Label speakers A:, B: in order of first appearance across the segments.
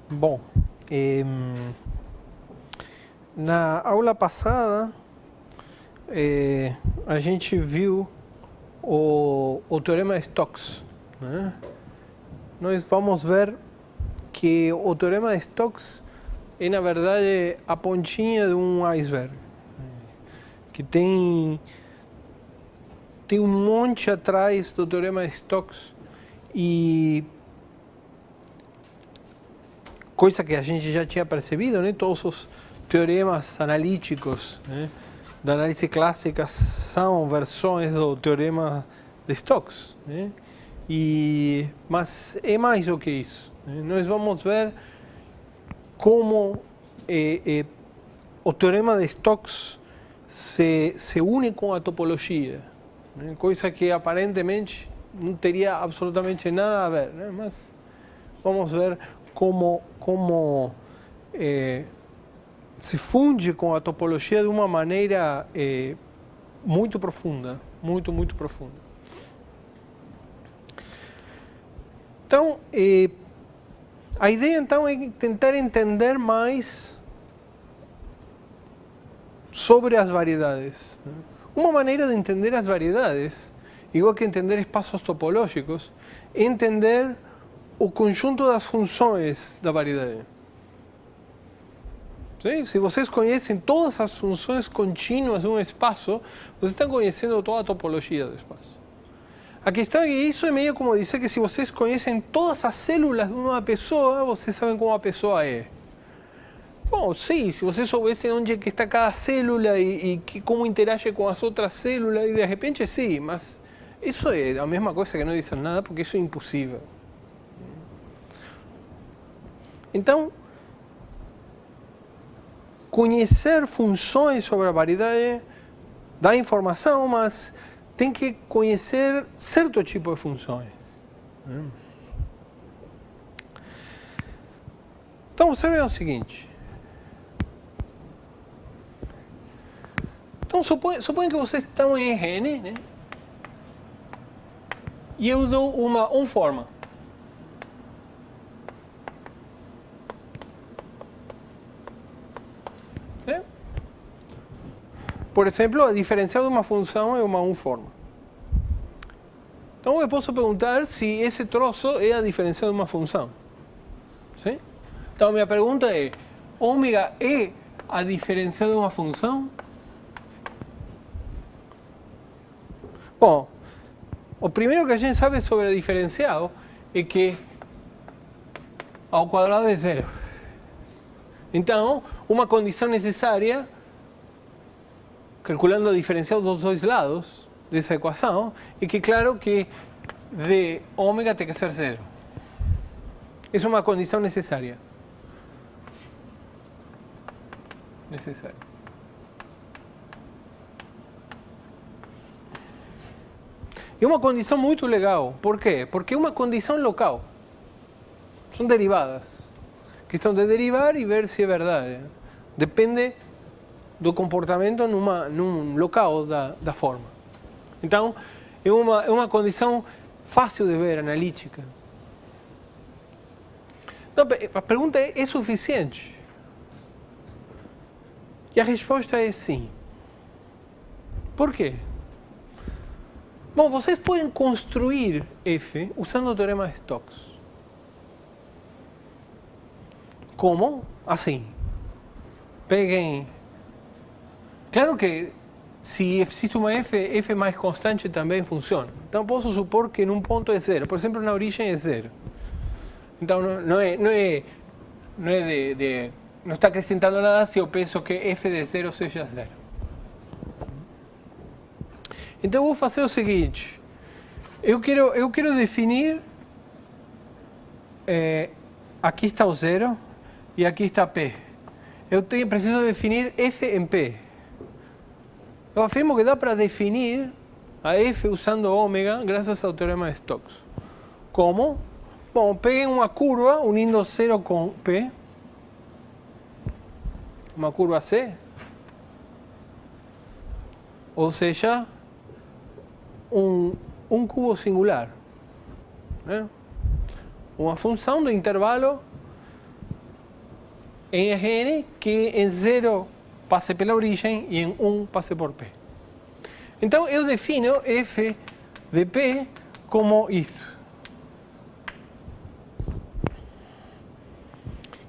A: Bom, na aula passada a gente viu o teorema de Stokes, né? Nós vamos ver que o teorema de Stokes é, na verdade, a pontinha de um iceberg, que tem um monte atrás do teorema de Stokes e coisa que a gente já tinha percebido, né? Todos os teoremas analíticos, né, da análise clássica são versões do teorema de Stokes, né? Mas é mais do que isso, né? Nós vamos ver como o teorema de Stokes se une com a topologia, né? Coisa que aparentemente não teria absolutamente nada a ver, né? Mas vamos ver como se funde com a topologia de uma maneira muito profunda, muito profunda. Então, a ideia então é tentar entender mais sobre as variedades. Uma maneira de entender as variedades, igual que entender espaços topológicos, é entender o conjunto das funções da variedade. Sim? Se vocês conhecem todas as funções contínuas de um espaço, vocês estão conhecendo toda a topologia do espaço. A questão é que isso é meio como dizer que se vocês conhecem todas as células de uma pessoa, vocês sabem como a pessoa é. Bom, sim, se vocês soubessem onde é que está cada célula e como interage com as outras células, e de repente sim, mas isso é a mesma coisa que não dizer nada, porque isso é impossível. Então, conhecer funções sobre a variedade dá informação, mas tem que conhecer certo tipo de funções. Então, observem o seguinte. Então, suponha que vocês estão em Rn, né? E eu dou uma forma. Certo? Por exemplo, a diferencial de uma função é uma forma. Então eu posso perguntar se esse troço é a diferencial de uma função. Sim? Então minha pergunta é: ômega é a diferencial de uma função? Bom, o primeiro que a gente sabe sobre a diferencial é que ao quadrado é zero. Então, uma condição necessária, calculando a diferencial dos dois lados dessa equação, é que claro que de ômega tem que ser zero. Essa é uma condição necessária. É uma condição muito legal. Por quê? Porque é uma condição local. São derivadas. Questão de derivar e ver se é verdade. Depende do comportamento num local da forma. Então, é uma condição fácil de ver, analítica. Não, a pergunta é suficiente? E a resposta é sim. Por quê? Bom, vocês podem construir F usando o teorema de Stokes. Como? Assim. Peguem. Claro que se existe uma F mais constante também funciona. Então posso supor que num ponto é zero. Por exemplo, na origem é zero. Então não está acrescentando nada se eu penso que F de zero seja zero. Então eu vou fazer o seguinte. Eu quero definir. Aqui está o zero e aqui está P. Eu preciso definir F em P. Eu afirmo que dá para definir a F usando ômega graças ao teorema de Stokes. Como? Bom, peguem uma curva unindo 0 com P. Uma curva C. Ou seja, um cubo singular. Né? Uma função do intervalo em Rn que em 0 passe pela origem e em 1 passe por P. Então eu defino f de P como isso.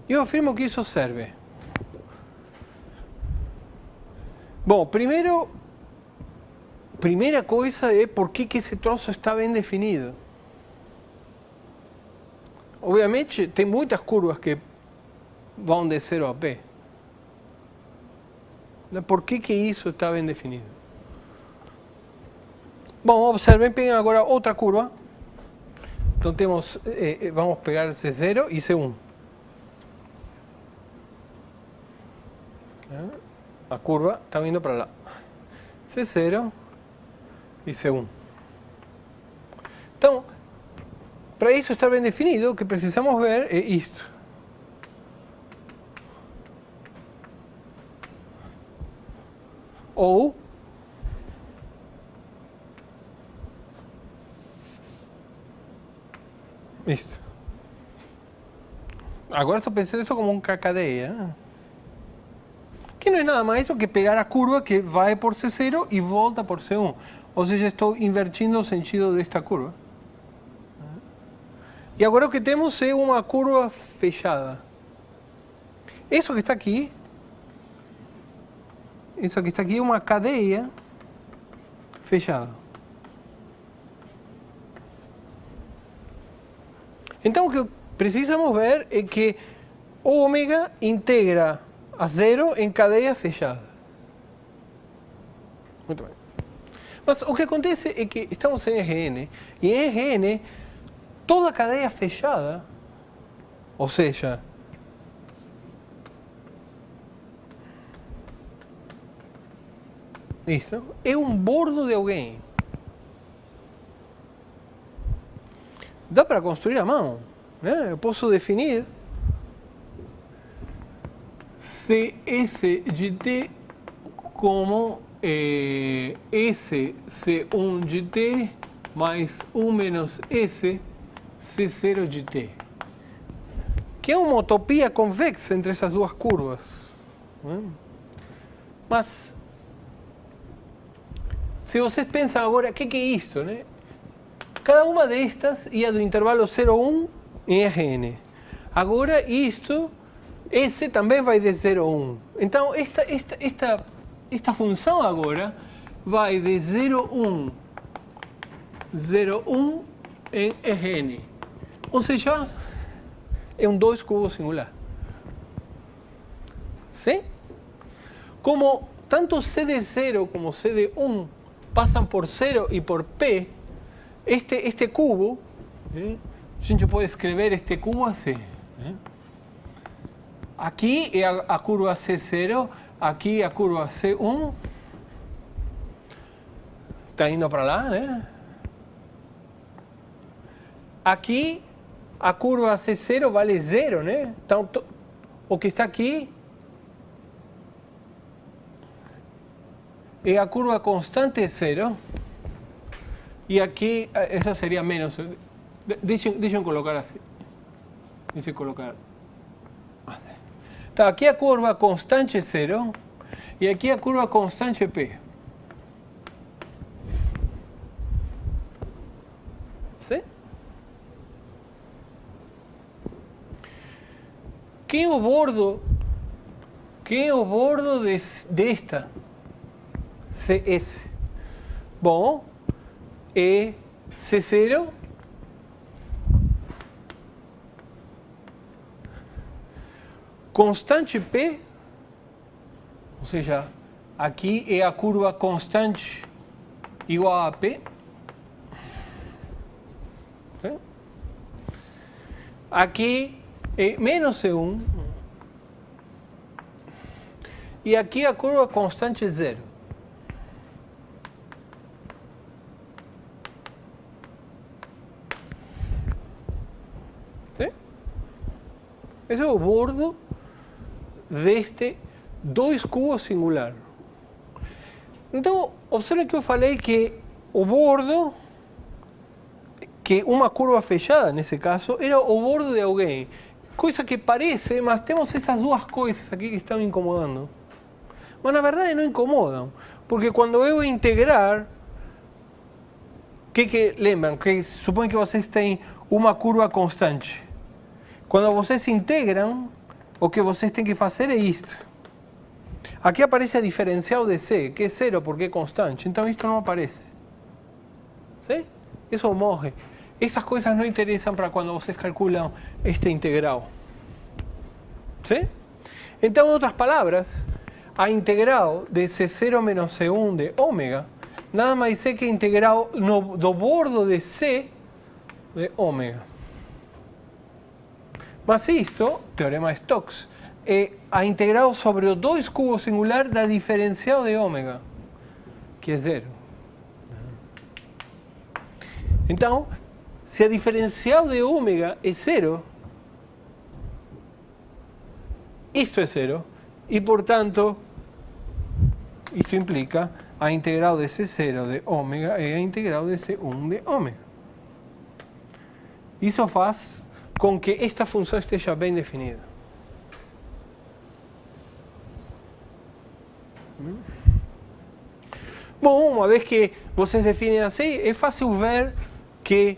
A: Eu afirmo que isso serve. Bom, primeira coisa é por que esse troço está bem definido. Obviamente, tem muitas curvas que vão de 0 a P. Por que isso está bem definido? Bom, observem, peguem agora outra curva. Então temos, vamos pegar C0 e C1. A curva está vindo para lá. C0 e C1. Então, para isso estar bem definido, o que precisamos ver é isto. Ou isto. Agora estou pensando isso como cadeia. Que não é nada mais do que pegar a curva que vai por C0 e volta por C1. Ou seja, estou invertindo o sentido desta curva. E agora o que temos é uma curva fechada. Isso que está aqui é uma cadeia fechada. Então o que precisamos ver é que o ômega integra a 0 em cadeias fechadas. Muito bem. Mas o que acontece é que estamos em Rn, e em Rn toda cadeia fechada, ou seja, isto é um bordo de alguém. Dá para construir à mão, né? Eu posso definir Cs de t como S C1 de t mais 1 menos S C0 de t. Que é uma utopia convexa entre essas duas curvas. Né? Mas, se vocês pensam agora, o que é isto? Né? Cada uma destas ia do intervalo 0 a 1 em Rn. Agora isto, S também vai de 0 a 1. Então esta função agora vai de 0 a 1, 0 a 1 em Rn. Ou seja, é um 2 cubo singular. Sim? Como tanto C de 0 como C de 1 passam por 0 e por P, este cubo, a gente pode escrever este cubo assim. Aqui é a curva C0, aqui a curva C1. Está indo para lá, né? Aqui a curva C0 vale 0, né? Então, o que está aqui é a curva constante 0. E aqui, essa seria menos. Deixem colocar assim. Deixem colocar. Tá, aqui a curva constante 0 e aqui a curva constante P. Sim? Quem é o bordo desta CS? Bom, é C0 constante P, ou seja, aqui é a curva constante igual a P. Aqui é menos C1. E aqui a curva constante é 0. Sim? Esse é o bordo deste 2 cubos singular. Então, observe que eu falei que o bordo, que uma curva fechada, nesse caso, era o bordo de alguém. coisa que parece, mas temos essas duas coisas aqui que estão incomodando. Mas na verdade não incomodam, porque quando eu integrar, lembram? Que supõe que vocês têm uma curva constante. Quando vocês integram, o que vocês têm que fazer é isto. Aqui aparece a diferencial de C, que é zero porque é constante, então isto não aparece. ¿Sí? Isso morre. Essas coisas não interessam para quando vocês calculam este integral. ¿Sí? Então, em outras palavras, a integral de C0 menos C1 de ômega nada mais é que a integral do bordo de C de ômega. Mas isto, teorema de Stokes, é a integral sobre o 2 cubo singular da diferencial de ômega, que é zero. Então, se a diferencial de ômega é zero, isto é zero, e portanto, isto implica a integral de C0 de ômega é a integral de C1 de ômega. Isso faz com que esta função esteja bem definida. Bom, uma vez que vocês definem assim, é fácil ver que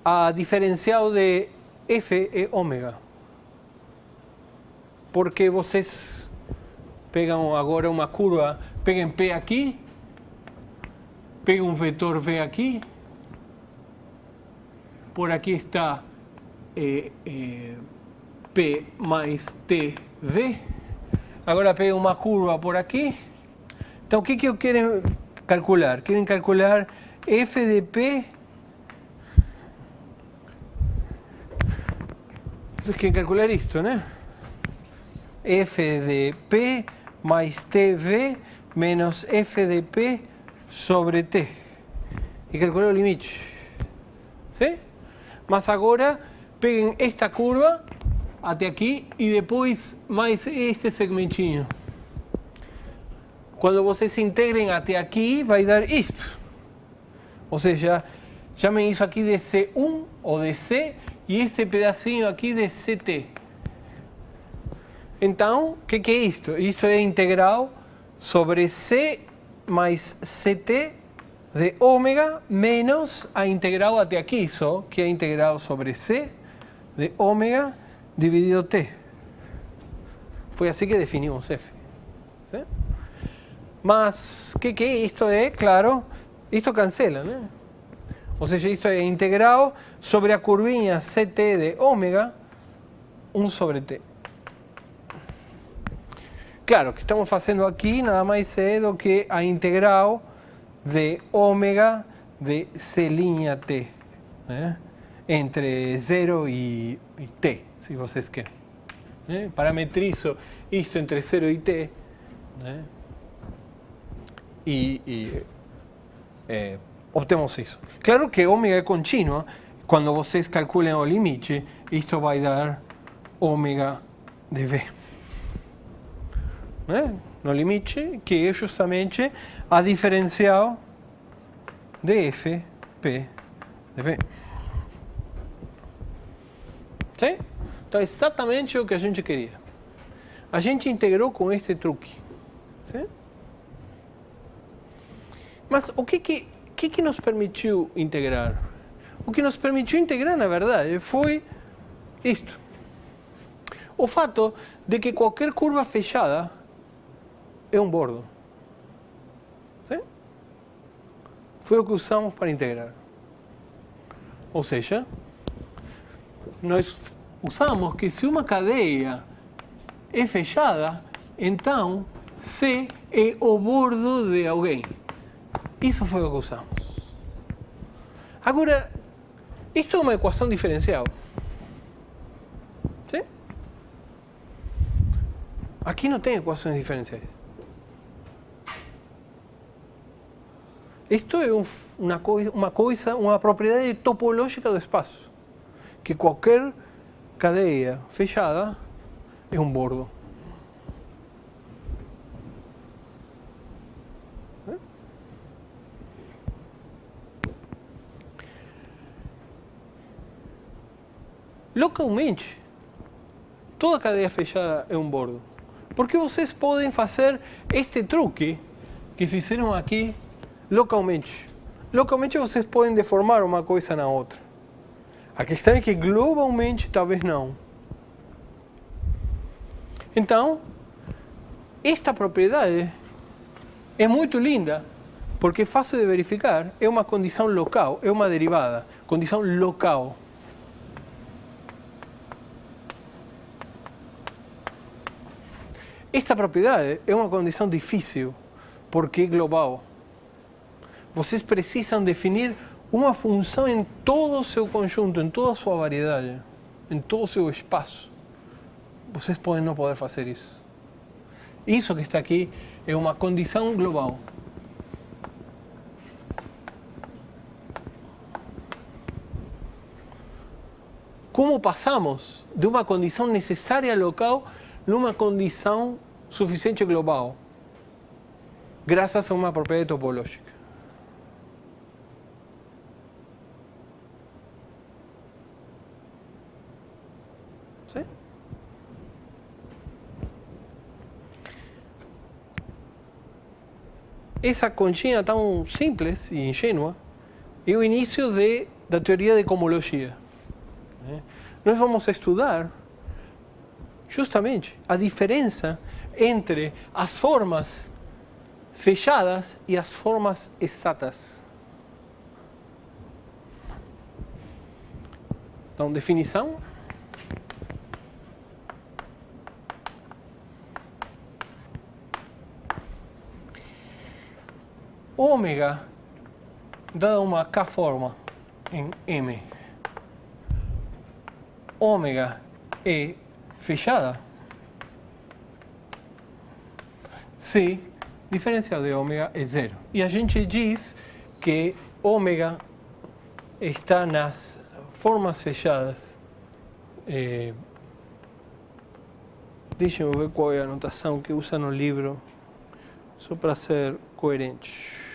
A: a diferencial de f é ômega. Porque vocês pegam agora uma curva, peguem P aqui, pegam um vetor V aqui, por aqui está P mais TV, agora pegam uma curva por aqui. Então, o que eu quero calcular? Querem calcular f de P. Vocês querem calcular isto, né? F de P mais TV menos F de P sobre T. E calcular o limite. ¿Sí? Mas agora, peguem esta curva até aqui e depois mais este segmentinho. Quando vocês se integrem até aqui, vai dar isto. Ou seja, chamem isso aqui de C1 ou de C e este pedacinho aqui de CT. Então, o que é isto? Isto é integral sobre C mais CT de ômega menos a integral até aqui só, que é a integral sobre C de ômega dividido T. Foi assim que definimos F. ¿Sí? Mas, o que é isto? É, claro, isto cancela, né? Ou seja, isto é integral sobre a curvinha CT de ômega 1 sobre T. Claro, o que estamos fazendo aqui nada mais é do que a integral de ômega de C' T, né? Entre 0 e T, se vocês querem. Né? Parametrizo isto entre 0 e T, né? Obtemos isso. Claro que ômega é contínua, quando vocês calculem o limite, isto vai dar ômega de V. Né? No limite, que é justamente a diferencial de F, P, de V. Sim? Então, é exatamente o que a gente queria. A gente integrou com este truque. Sim? Mas o que nos permitiu integrar? O que nos permitiu integrar, na verdade, foi isto. O fato de que qualquer curva fechada é um bordo. Sim? Foi o que usamos para integrar. Ou seja, nós usamos que se uma cadeia é fechada, então C é o bordo de alguém. Isso foi o que usamos. Agora, isto é uma equação diferencial. Sim? Aqui não tem equações diferenciais. Isto é uma propriedade topológica do espaço. Que qualquer cadeia fechada é um bordo. Localmente, toda cadeia fechada é um bordo. Porque vocês podem fazer este truque que fizeram aqui localmente. Localmente vocês podem deformar uma coisa na outra. A questão é que globalmente talvez não. Então, esta propriedade é muito linda, porque é fácil de verificar, é uma condição local, é uma derivada, condição local. Esta propriedade é uma condição difícil, porque é global. Vocês precisam definir uma função em todo o seu conjunto, em toda a sua variedade, em todo o seu espaço. Vocês podem não poder fazer isso. Isso que está aqui é uma condição global. Como passamos de uma condição necessária local numa condição suficiente global? Graças a uma propriedade topológica. ¿Sí? Essa conchinha tão simples e ingênua é o início da teoria de cohomologia. Nós vamos estudar justamente a diferença entre as formas fechadas e as formas exatas. Então, definição. Ômega, dada uma K-forma em M, ômega é fechada se diferencial de ômega é zero. E a gente diz que ômega está nas formas fechadas. Deixa eu ver qual é a anotação que usa no livro, só para ser coerente.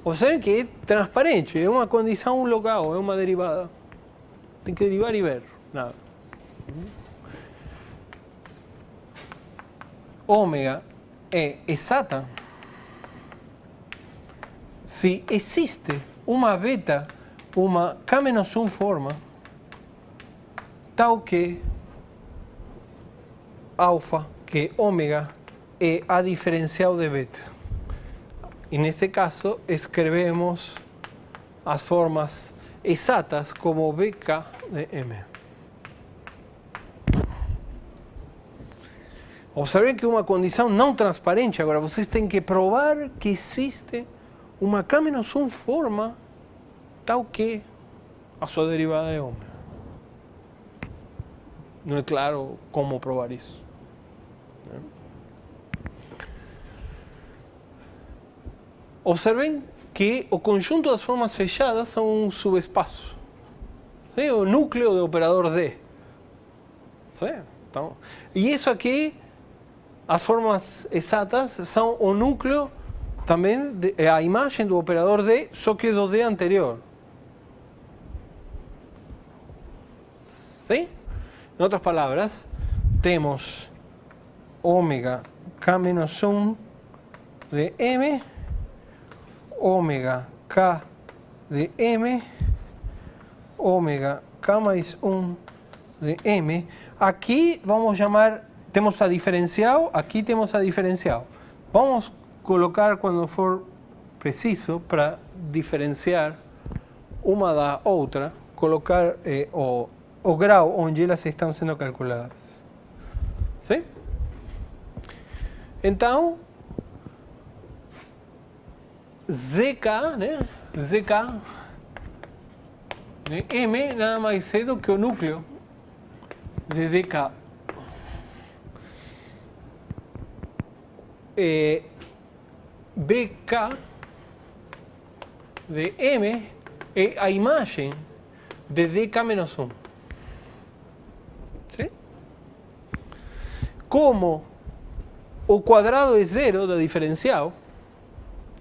A: Observen que é transparente, é uma condição local, é uma derivada. Tem que derivar e ver. Nada. Ômega é exata se existe uma beta, uma K-1 forma, tal que alfa, que ômega, é a diferencial de beta. E neste caso, escrevemos as formas exatas como BK de M. Observem que é uma condição não transparente. Agora, vocês têm que provar que existe uma K-1 forma tal que a sua derivada é ômega. Não é claro como provar isso. Observen que o conjunto das formas fechadas são um subespaço. ¿Sí? O núcleo de operador D. ¿Sí? Então, e isso aqui, as formas exatas, são o núcleo também, a imagem do operador D, só que do D anterior. ¿Sí? Em outras palavras, temos ômega K-1 de M, ômega K de M, ômega K mais 1 de M. Aqui vamos chamar, temos a diferencial, aqui temos a diferencial. Vamos colocar quando for preciso para diferenciar uma da outra, colocar o grau onde elas estão sendo calculadas. ¿Sí? Então, ZK, né? ZK de M nada mais é do que o núcleo de DK. BK de M é a imagem de DK-1. ¿Sí? Como o quadrado é zero da diferencial,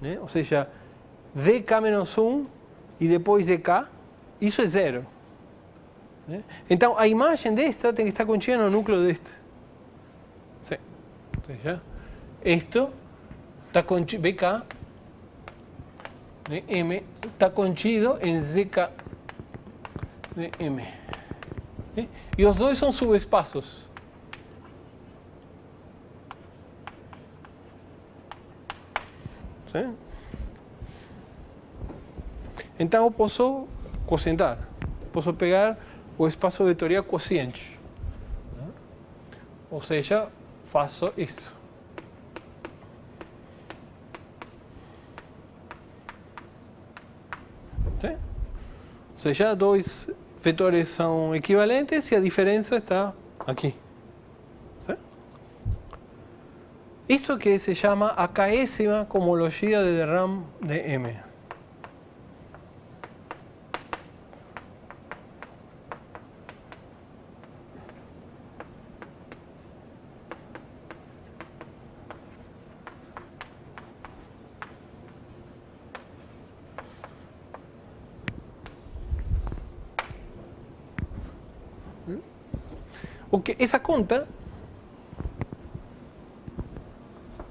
A: né? Ou seja, dk menos 1 e depois dk, isso é zero. Né? Então, a imagem desta tem que estar contida no núcleo deste. Sim. Ou seja, isto está contido, bk, de m, está contido em zk de m. Né? E os dois são subespaços. Sim? Então eu posso quocientar. Posso pegar o espaço vetorial quociente. Ou seja, faço isto. Sim? Ou seja, dois vetores são equivalentes e a diferença está aqui. Sim? Isto que se chama a késima cohomologia de de Rham de M. Essa conta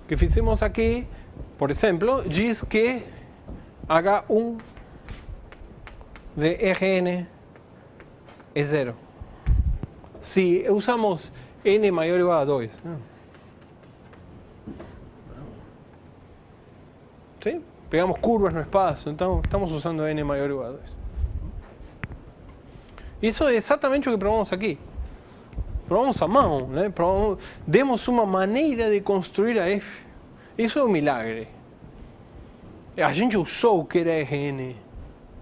A: que fizemos aqui, por exemplo, diz que H1 de Rn é zero. Se usamos n maior ou igual a 2. ¿Sí? Pegamos curvas no espaço, então estamos usando n maior ou igual a 2. Isso é exatamente o que provamos aqui. Provamos a mão, né? Demos uma maneira de construir a F. Isso é um milagre. A gente usou o que era Rn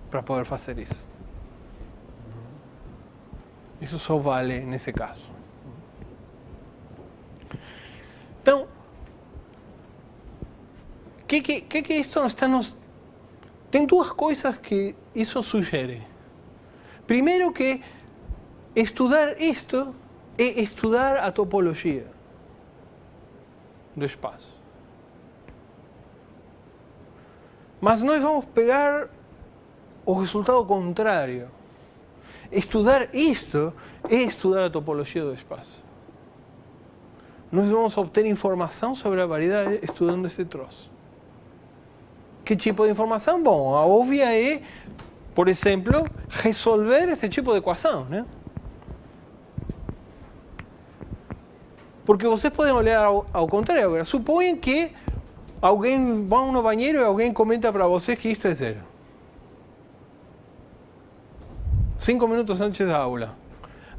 A: para poder fazer isso. Isso só vale nesse caso. Então, que isso está nos... Tem duas coisas que isso sugere. Primeiro que estudar isto é estudar a topologia do espaço. Mas nós vamos pegar o resultado contrário. Estudar isto é estudar a topologia do espaço. Nós vamos obter informação sobre a variedade estudando esse troço. Que tipo de informação? Bom, a óbvia é, por exemplo, resolver esse tipo de equação, né? Porque vocês podem olhar ao contrário. Agora, suponham que alguém vai no banheiro e alguém comenta para vocês que isto é zero. 5 minutos antes da aula.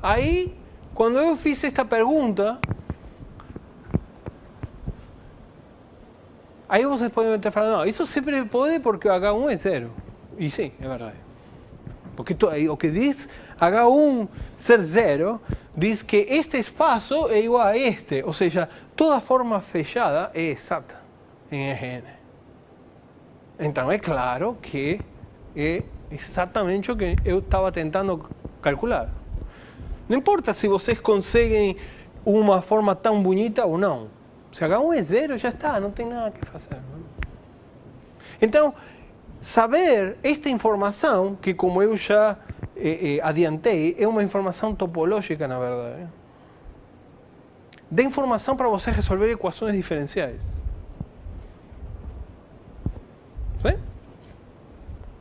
A: Aí, quando eu fiz esta pergunta, aí vocês podem estar falando, não, isso sempre pode porque H1 é zero. E sim, é verdade. Porque o que diz H1 ser zero, diz que este espaço é igual a este. Ou seja, toda forma fechada é exata em Rn. Então é claro que é exatamente o que eu estava tentando calcular. Não importa se vocês conseguem uma forma tão bonita ou não. Se H1 é zero, já está, não tem nada que fazer. Então, saber esta informação, que como eu já adiantei, é uma informação topológica, na verdade, dá informação para você resolver equações diferenciais. Sim?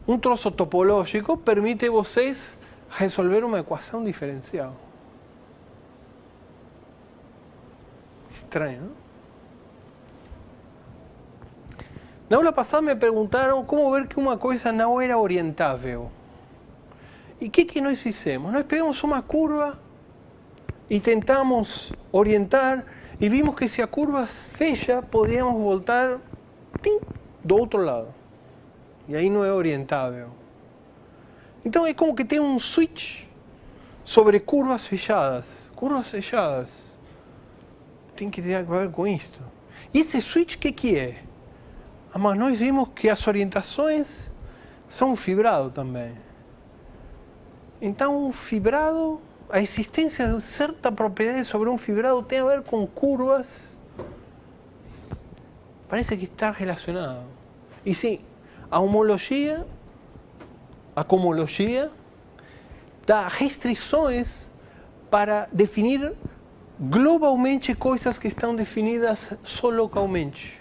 A: Um troço topológico permite vocês resolver uma equação diferencial. Estranho, não? Na aula passada me perguntaram como ver que uma coisa não era orientável. E o que nós fizemos? Nós pegamos uma curva e tentamos orientar e vimos que se a curva fecha, podíamos voltar do outro lado. E aí não é orientável. Então é como que tem um switch sobre curvas fechadas. Curvas fechadas tem que ter a ver com isto. E esse switch, o que é? Mas nós vimos que as orientações são um fibrado também. Então, um fibrado, a existência de certa propriedade sobre um fibrado tem a ver com curvas. Parece que está relacionado. E sim, a homologia, a comologia, dá restrições para definir globalmente coisas que estão definidas só localmente.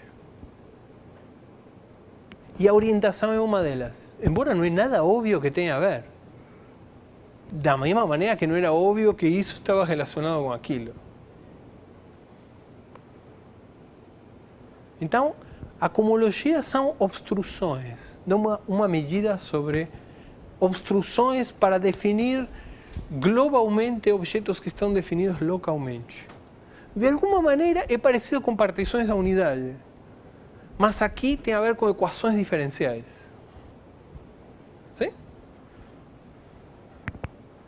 A: E a orientação é uma delas, embora não é nada óbvio que tenha a ver. Da mesma maneira que não era óbvio que isso estava relacionado com aquilo. Então, a comologia são obstruções, uma medida sobre obstruções para definir globalmente objetos que estão definidos localmente. De alguma maneira é parecido com partições da unidade, mas aqui tem a ver com equações diferenciais. Sim?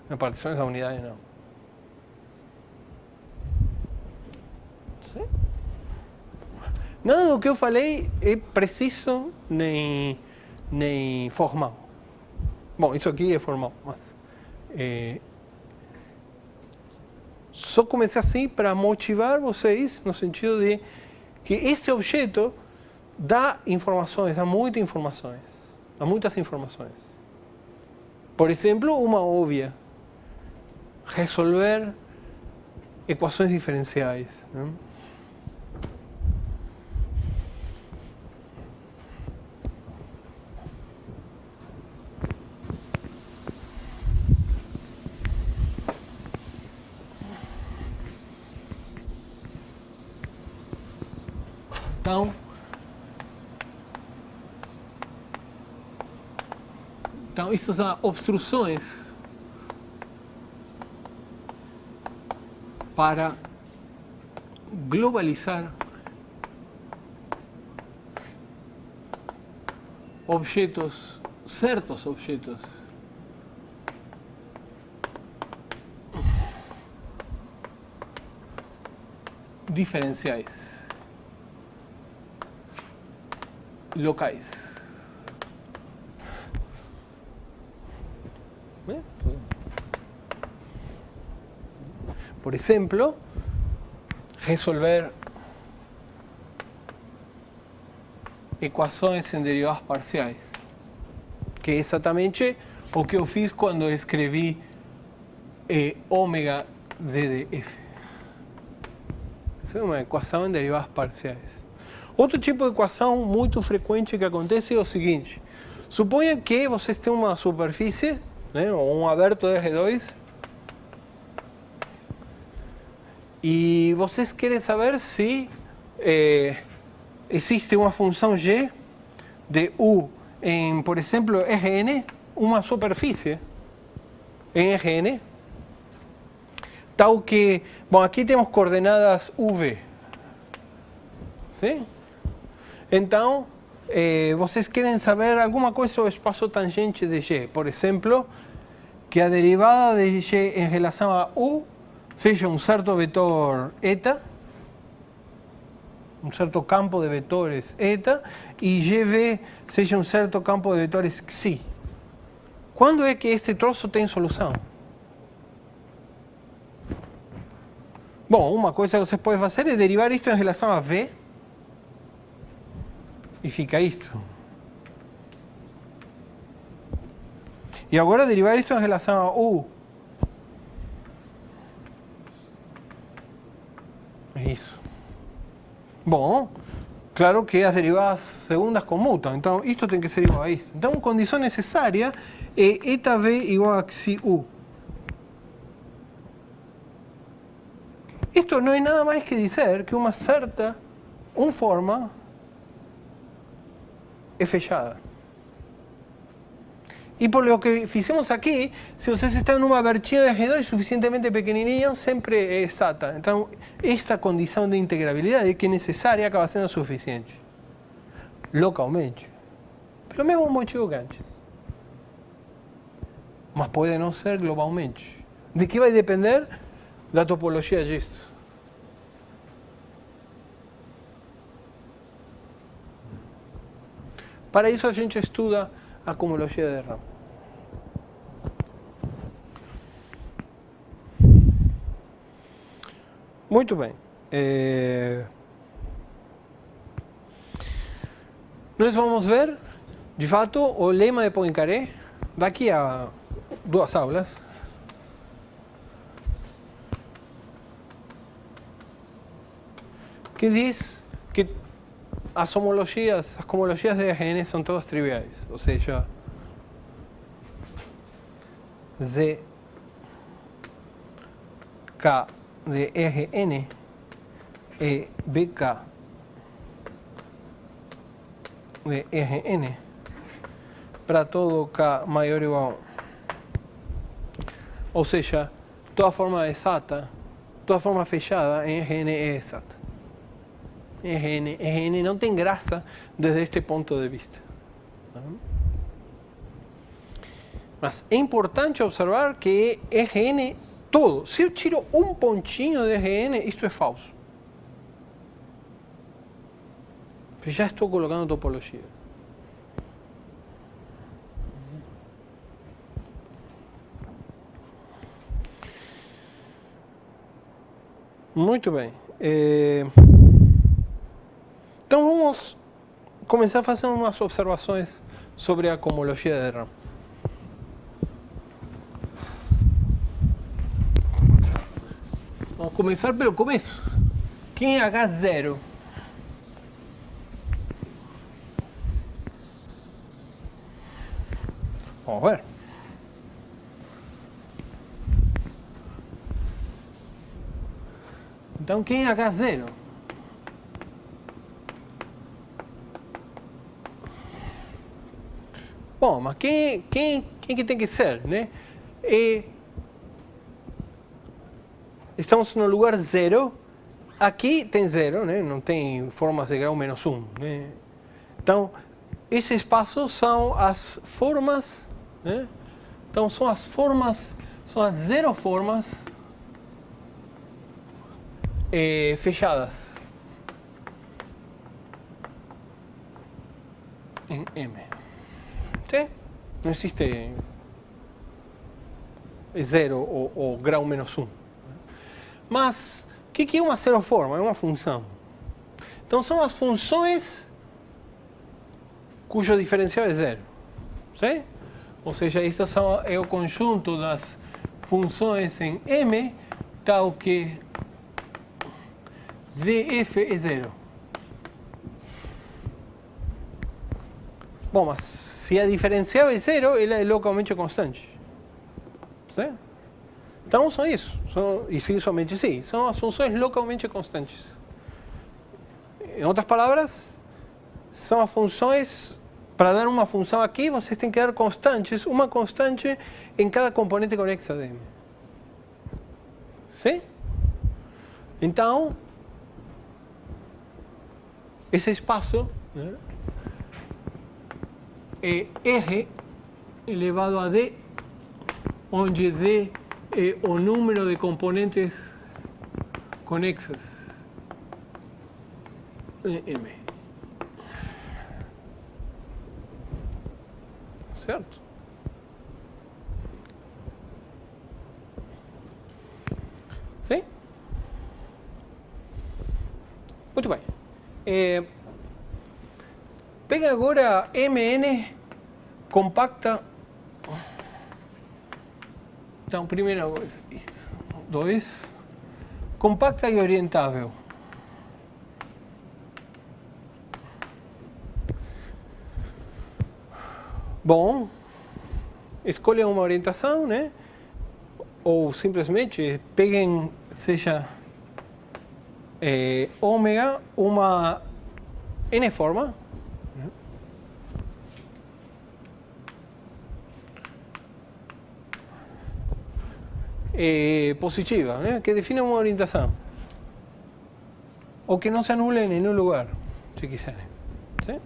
A: Nas partições da unidade não. Sim? Nada do que eu falei é preciso nem formal. Bom, isso aqui é formal, mas só comecei assim para motivar vocês no sentido de que este objeto dá informações, dá muitas informações. Por exemplo, uma óbvia, resolver equações diferenciais, né? Então, isso são obstruções para globalizar objetos, certos objetos, diferenciais, locais. Por exemplo, resolver equações em derivadas parciais, que é exatamente o que eu fiz quando eu escrevi ômega z de f. Essa é uma equação em derivadas parciais. Outro tipo de equação muito frequente que acontece é o seguinte: suponha que vocês têm uma superfície, né, ou um aberto de R2, e vocês querem saber se existe uma função g de u em, por exemplo, Rn, uma superfície em Rn, tal que, bom, aqui temos coordenadas uv, sim? Então, vocês querem saber alguma coisa sobre o espaço tangente de g, por exemplo, que a derivada de g em relação a u seja um certo vetor eta, um certo campo de vetores eta, e gv seja um certo campo de vetores xi. Quando é que este troço tem solução? Bom, uma coisa que você pode fazer é derivar isto em relação a v, e fica isto. E agora derivar isto em relação a u. É isso. Bom, claro que as derivadas segundas comutam, então isto tem que ser igual a isto. Então, condição necessária é eta v igual a xi u. Isto não é nada mais que dizer que uma forma é fechada. E por lo que fizemos aqui, se vocês estão numa abertura de R2 suficientemente pequenininha, sempre é exata. Então, esta condição de integrabilidade que é necessária acaba sendo suficiente. Localmente. Pelo mesmo motivo que antes. Mas pode não ser globalmente. De que vai depender? Da topologia disto. Para isso a gente estuda a cohomologia de ramo. Muito bem. nós vamos ver, de fato, o lema de Poincaré daqui a 2 aulas. Que diz que as homologias de RN são todas triviais, ou seja, ZK de RN e BK de RN para todo K maior ou igual a 1. Ou seja, toda forma exata, toda forma fechada em RN é exata. RN não tem graça desde este ponto de vista. Mas é importante observar que RN todo, se eu tiro um pontinho de RN, isto é falso. Eu já estou colocando topologia. Muito bem. Então vamos começar fazendo umas observações sobre a cohomologia de RAM. Vamos começar pelo começo. Quem é H0? Vamos ver. Então, quem é H0? Bom, mas quem que tem que ser, né? Estamos no lugar 0. Aqui tem 0, né? Não tem formas de grau menos 1, né? Então, esse espaço são as formas, né? Então, são as formas, são as 0 formas fechadas em M. ¿Sí? Não existe 0 ou grau menos 1. Mas, o que é uma 0 forma? É uma função. Então, são as funções cujo diferencial é 0. ¿Sí? Ou seja, isso é o conjunto das funções em M, tal que df é 0. Bom, mas se a diferencial é 0, ela é localmente constante. Certo? Então, são isso. E sim, somente sim. São as funções localmente constantes. Em outras palavras, são as funções... Para dar uma função aqui, vocês têm que dar constantes. Uma constante em cada componente conexa de M. Sim? Então... Esse espaço, né, é R elevado a D, onde D é o número de componentes conexas em M. Certo? Sim? Muito bem. Pega agora MN compacta. Então, primeira coisa, isso. 2. Compacta e orientável. Bom, escolhem uma orientação, né? Ou simplesmente peguem, seja ômega, uma n-forma, positiva, né? Que define uma orientação. Ou que não se anule em nenhum lugar, se quiserem. ¿Sí?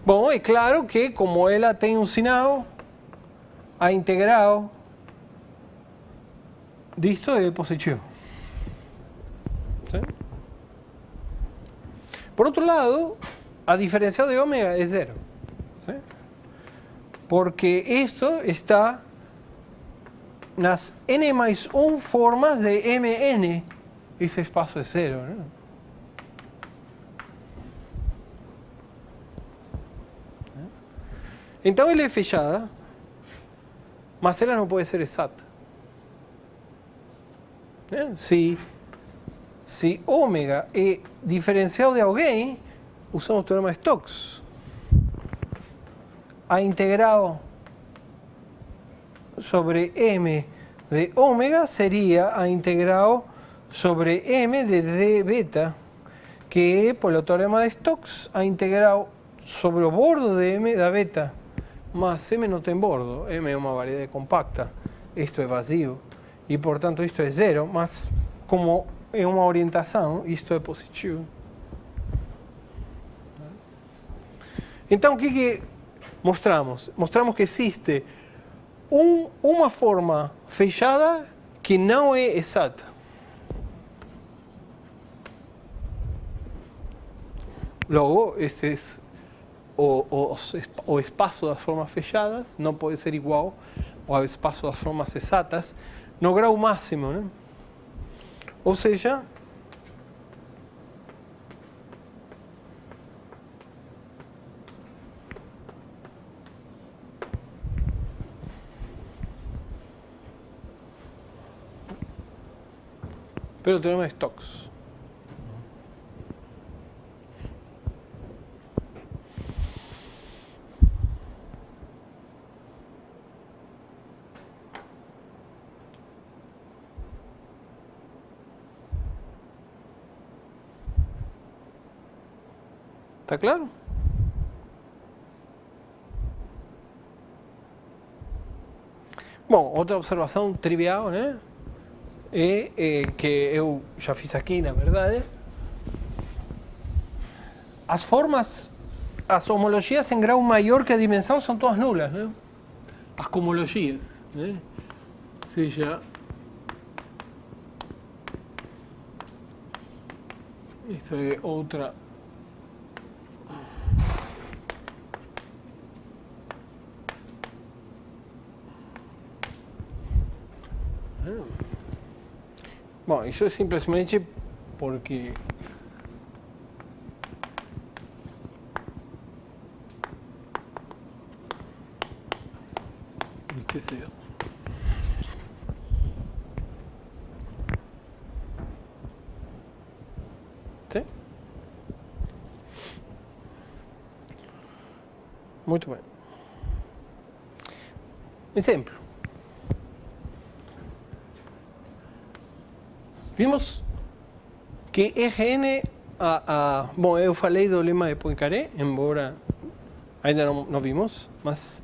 A: Bom, é claro que como ela tem um sinal, a integral disto é positivo. ¿Sí? Por outro lado, a diferencial de ômega é 0. ¿Sí? Porque isto está nas n mais 1 formas de Mn. Esse espaço é 0. Né? Então ela é fechada, mas ela não pode ser exata. Se ômega é diferencial de alguém, usamos o teorema de Stokes. A integral sobre m de ômega seria a integral sobre m de d beta, que é, pelo teorema de Stokes, a integral sobre o bordo de m da beta, mas m não tem bordo, m é uma variedade compacta, isto é vazio, e portanto isto é zero, mas como é uma orientação, isto é positivo. Então o que mostramos? Mostramos que existe uma forma fechada que não é exata. Logo, este é o espaço das formas fechadas, não pode ser igual ao espaço das formas exatas no grau máximo, né? Ou seja, pelo teorema de Stokes. ¿Está claro? Bom, outra observação trivial, né? É que eu já fiz aqui, na verdade. As formas, as homologias em grau maior que a dimensão são todas nulas, né? As cohomologias, né? Ou seja, isso é outra. Bom, isso é simplesmente porque esqueceu. Sim? Muito bem. Exemplo. Vimos que Rn, bom, eu falei do lema de Poincaré, embora ainda não vimos, mas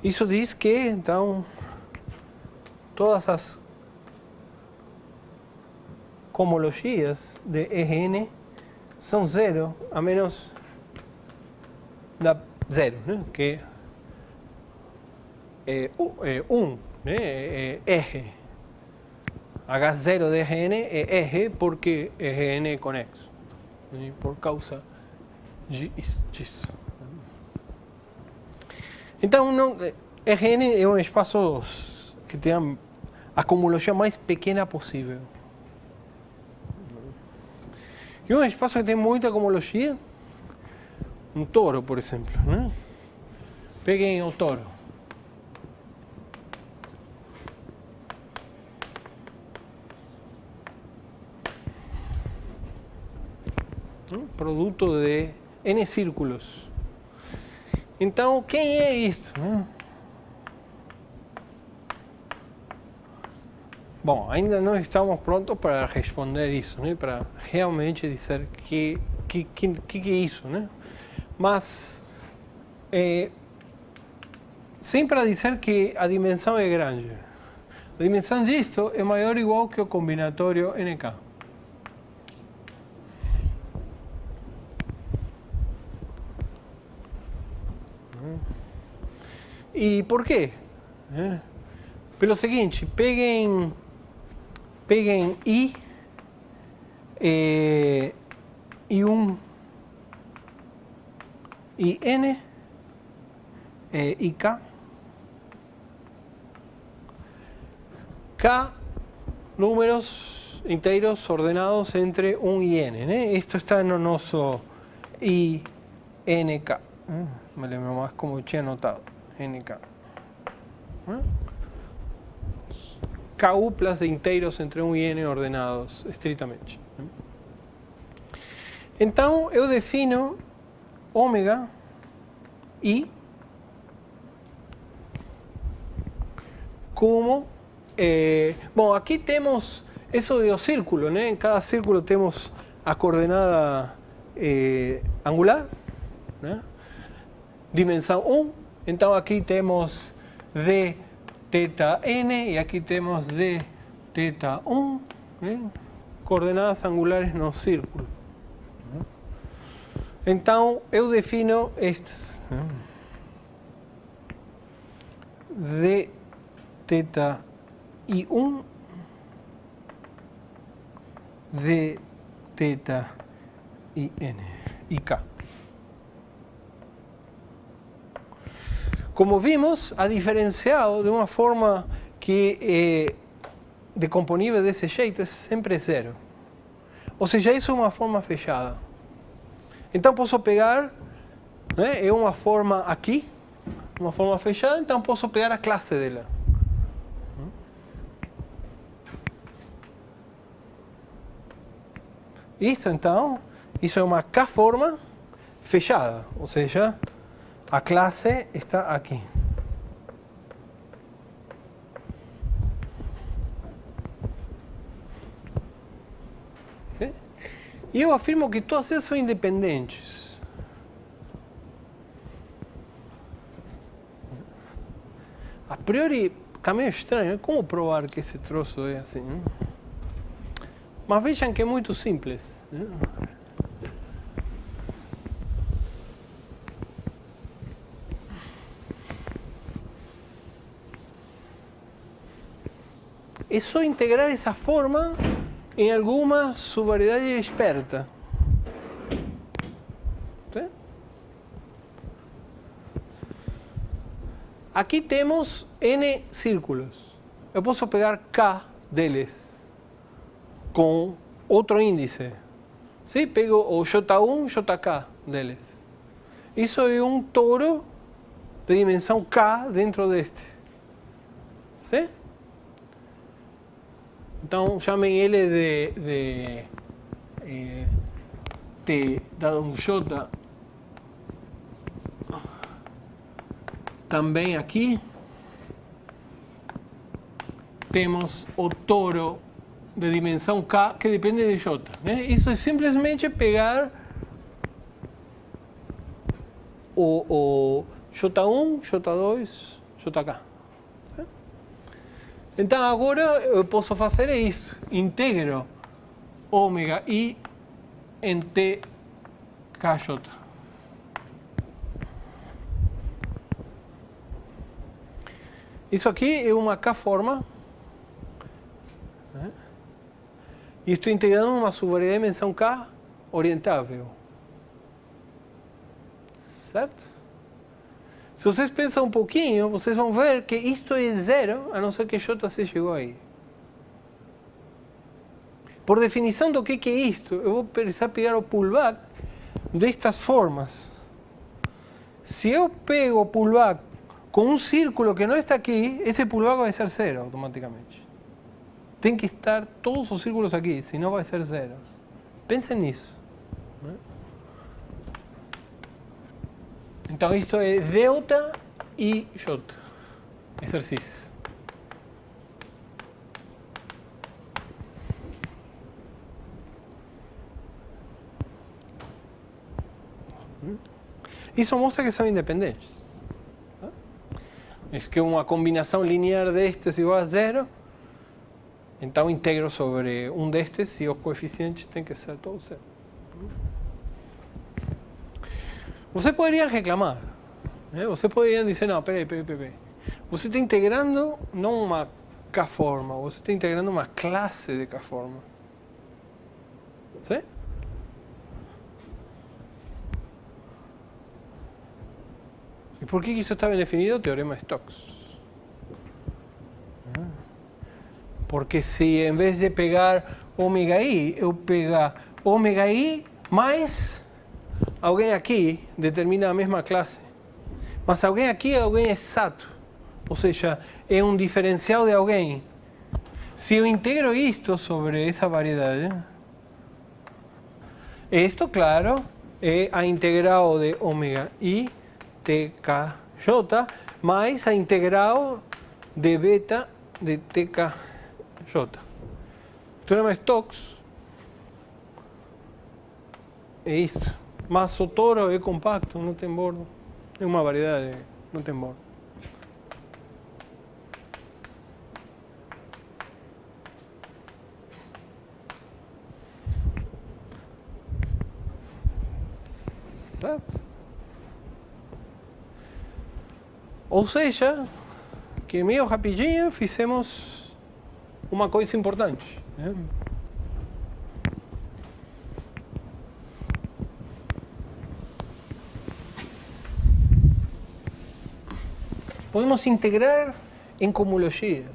A: isso diz que, então, todas as cohomologias de Rn são zero, a menos da zero, né? Que é 1, né? É R. H0 de Rn é R porque Rn é conexo, né? Por causa disso. Então, Rn é um espaço que tem a cohomologia mais pequena possível. E um espaço que tem muita cohomologia, um toro, por exemplo, né? Peguem o toro. Produto de N círculos. Então, quem é isto? Bom, ainda não estamos prontos para responder isso, né? Para realmente dizer que é isso, né? Mas, sem para dizer que a dimensão é grande. A dimensão disto é maior ou igual que o combinatório NK. E por quê? Pelo seguinte, peguem I e N e K. K números inteiros ordenados entre 1 e N, né? Isto está no nosso INK. Me lembro mais como eu tinha notado. NK. K-uplas de inteiros entre 1 e n ordenados estritamente. Então, eu defino ômega i como... bom, aqui temos isso de los círculos, né? Em cada círculo temos a coordenada angular, né? Dimensão 1. Então, aqui temos d θ n e aqui temos d θ 1, né? Coordenadas angulares no círculo. Então, eu defino estas. D θ I1, d θ IN, IK. Como vimos, ha diferenciado de uma forma que decomponível desse jeito é sempre zero. Ou seja, isso é uma forma fechada. Então posso pegar, né, é uma forma aqui, uma forma fechada, então posso pegar a classe dela. Isso então, isso é uma K-forma fechada, ou seja, a classe está aqui. ¿Sí? E eu afirmo que todas elas são independentes. A priori, está meio estranho, como provar que esse troço é assim? Né? Mas vejam que é muito simples. Né? É só integrar essa forma em alguma subvariedade esperta. ¿Sí? Aqui temos N círculos. Eu posso pegar K deles com outro índice. ¿Sí? Pego o J1, JK deles. Isso é um toro de dimensão K dentro deste. ¿Sí? Então, chamem ele de T dado um J. Também aqui temos o toro de dimensão K que depende de J. Né? Isso é simplesmente pegar o J1, J2, JK. Então agora eu posso fazer isso. Integro ômega i em t kj. Isso aqui é uma K-forma. Né? E estou integrando uma subvariedade de dimensão K orientável. Certo? Se vocês pensam um pouquinho, vocês vão ver que isto é zero, a não ser que JC chegou aí. Por definição do que é isto, eu vou precisar pegar o pullback destas formas. Se eu pego o pullback com um círculo que não está aqui, esse pullback vai ser zero automaticamente. Tem que estar todos os círculos aqui, senão vai ser zero. Pensem nisso. Né? Então, isto é delta e J. Exercício. Isso mostra que são independentes. É que uma combinação linear destes igual a zero, então integro sobre um destes e os coeficientes têm que ser todos zero. Você poderia reclamar, né? Você poderia dizer, não, peraí. Você está integrando não uma K-forma, você está integrando uma classe de K-forma. Sim? E por que isso está bem definido? O teorema de Stokes. Porque se em vez de pegar ômega i, eu pegar ômega i mais alguém aqui determina a mesma classe, mas alguém aqui é alguém exato, ou seja, é um diferencial de alguém. Se eu integro isto sobre essa variedade, isto, claro, é a integral de ômega i tk mais a integral de beta de tky. O teorema de Stokes é isto. Mas o toro é compacto, não tem bordo. É uma variedade, não tem bordo. Certo? Ou seja, que meio rapidinho fizemos uma coisa importante, né? Podemos integrar em cohomologia.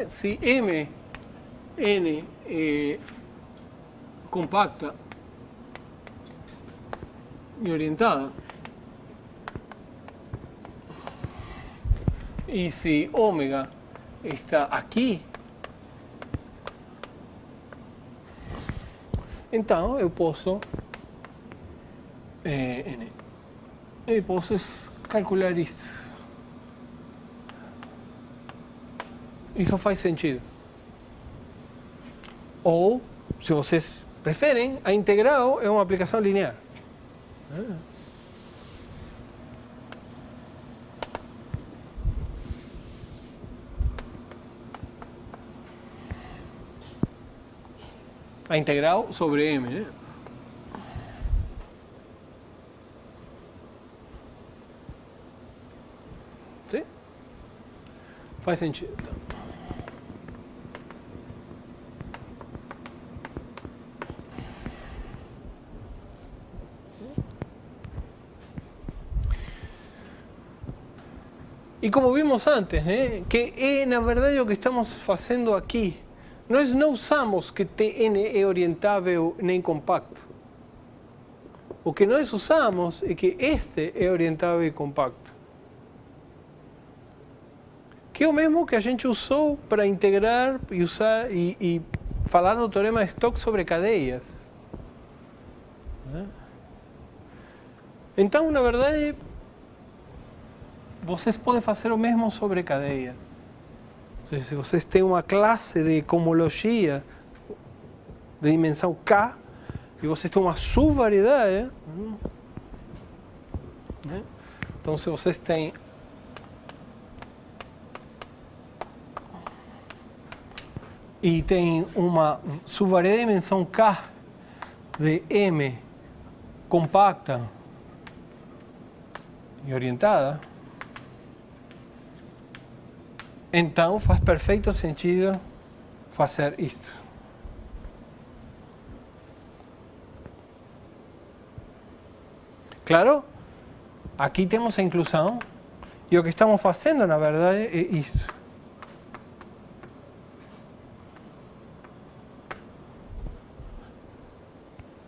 A: Se M, N é compacta e orientada, e se ômega está aqui, então eu posso calcular isso. Isso faz sentido. Ou, se vocês preferem, a integral é uma aplicação linear. A integral sobre M, né? Sim? Faz sentido. E como vimos antes, que é na verdade o que estamos fazendo aqui. Nós não usamos que Tn é orientável nem compacto. O que nós usamos é que este é orientável e compacto. Que é o mesmo que a gente usou para integrar e usar e falar do teorema de Stokes sobre cadeias. Então, na verdade, vocês podem fazer o mesmo sobre cadeias. Ou seja, se vocês têm uma classe de cohomologia de dimensão K e vocês têm uma subvariedade, então se vocês têm e tem uma subvariedade de dimensão K de M compacta e orientada, então faz perfeito sentido fazer isto. Claro, aqui temos a inclusão e o que estamos fazendo, na verdade, é isto.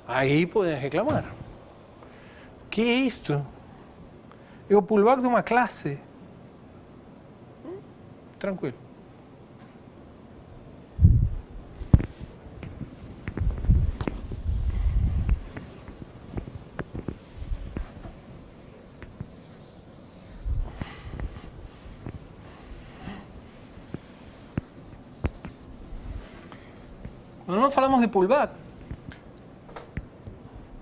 A: Aí podem reclamar. O que é isto? É o pullback de uma classe. Tranquilo. Quando nós falamos de pullback,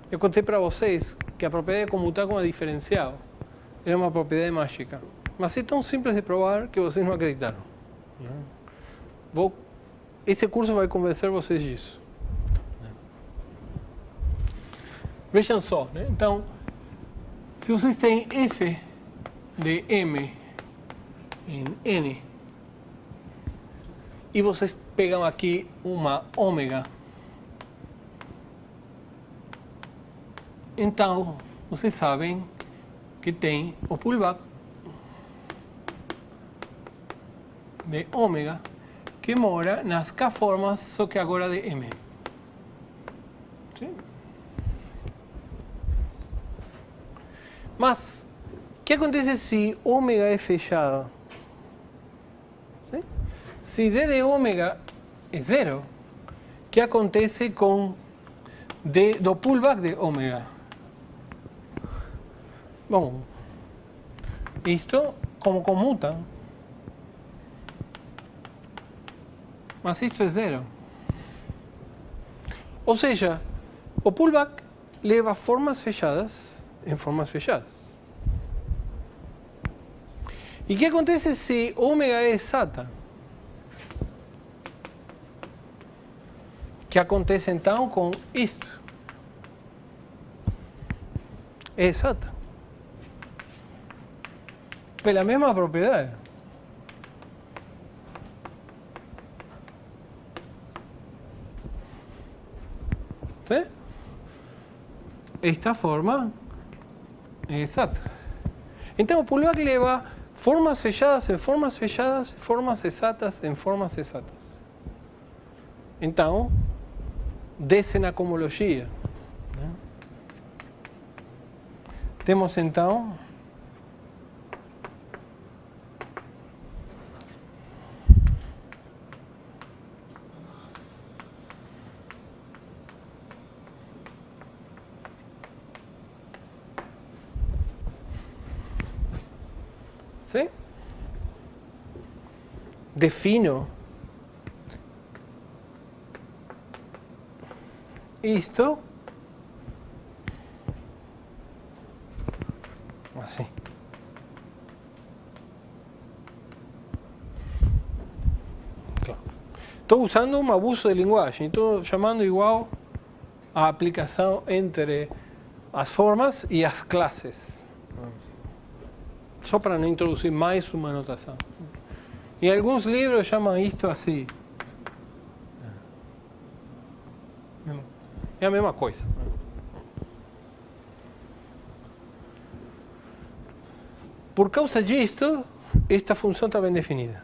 A: eu contei para vocês que a propriedade de comutar com a diferencial era uma propriedade mágica. Mas é tão simples de provar que vocês não acreditaram. Esse curso vai convencer vocês disso. Vejam só, né? Então, se vocês têm f de m em n, e vocês pegam aqui uma ômega, então vocês sabem que tem o pullback de ômega que mora nas K-formas, só que agora de M. Sim? Mas, o que acontece se ômega é fechada? Sim? Se D de ômega é zero, o que acontece com D do pullback de ômega? Bom, isto como comuta, mas isto é zero. Ou seja, o pullback leva formas fechadas em formas fechadas. E o que acontece se ômega é exata? O que acontece então com isto? É exata. Pela mesma propriedade. ¿Sí? Esta forma é exata. Então, o pullback leva formas fechadas em formas fechadas, formas exatas em formas exatas. Então, desce na cohomologia. Temos então ¿sí? Defino isto assim. Claro. Estou usando um abuso de linguagem, estou chamando igual a aplicação entre as formas e as classes. Só para não introduzir mais uma notação. Em alguns livros chamam isto assim. É a mesma coisa. Por causa disto, esta função está bem definida.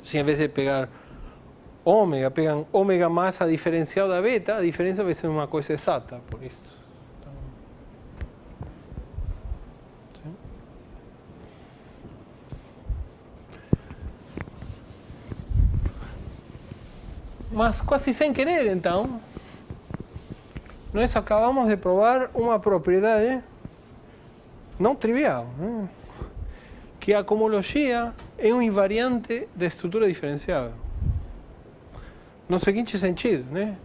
A: Se em vez de pegar ômega, pegam ômega mais a diferencial da beta, a diferença vai ser uma coisa exata, por isso. Então, mas quase sem querer, então, nós acabamos de provar uma propriedade não trivial, né? Que a cohomologia é um invariante da estrutura diferenciável. No seguinte sentido, né?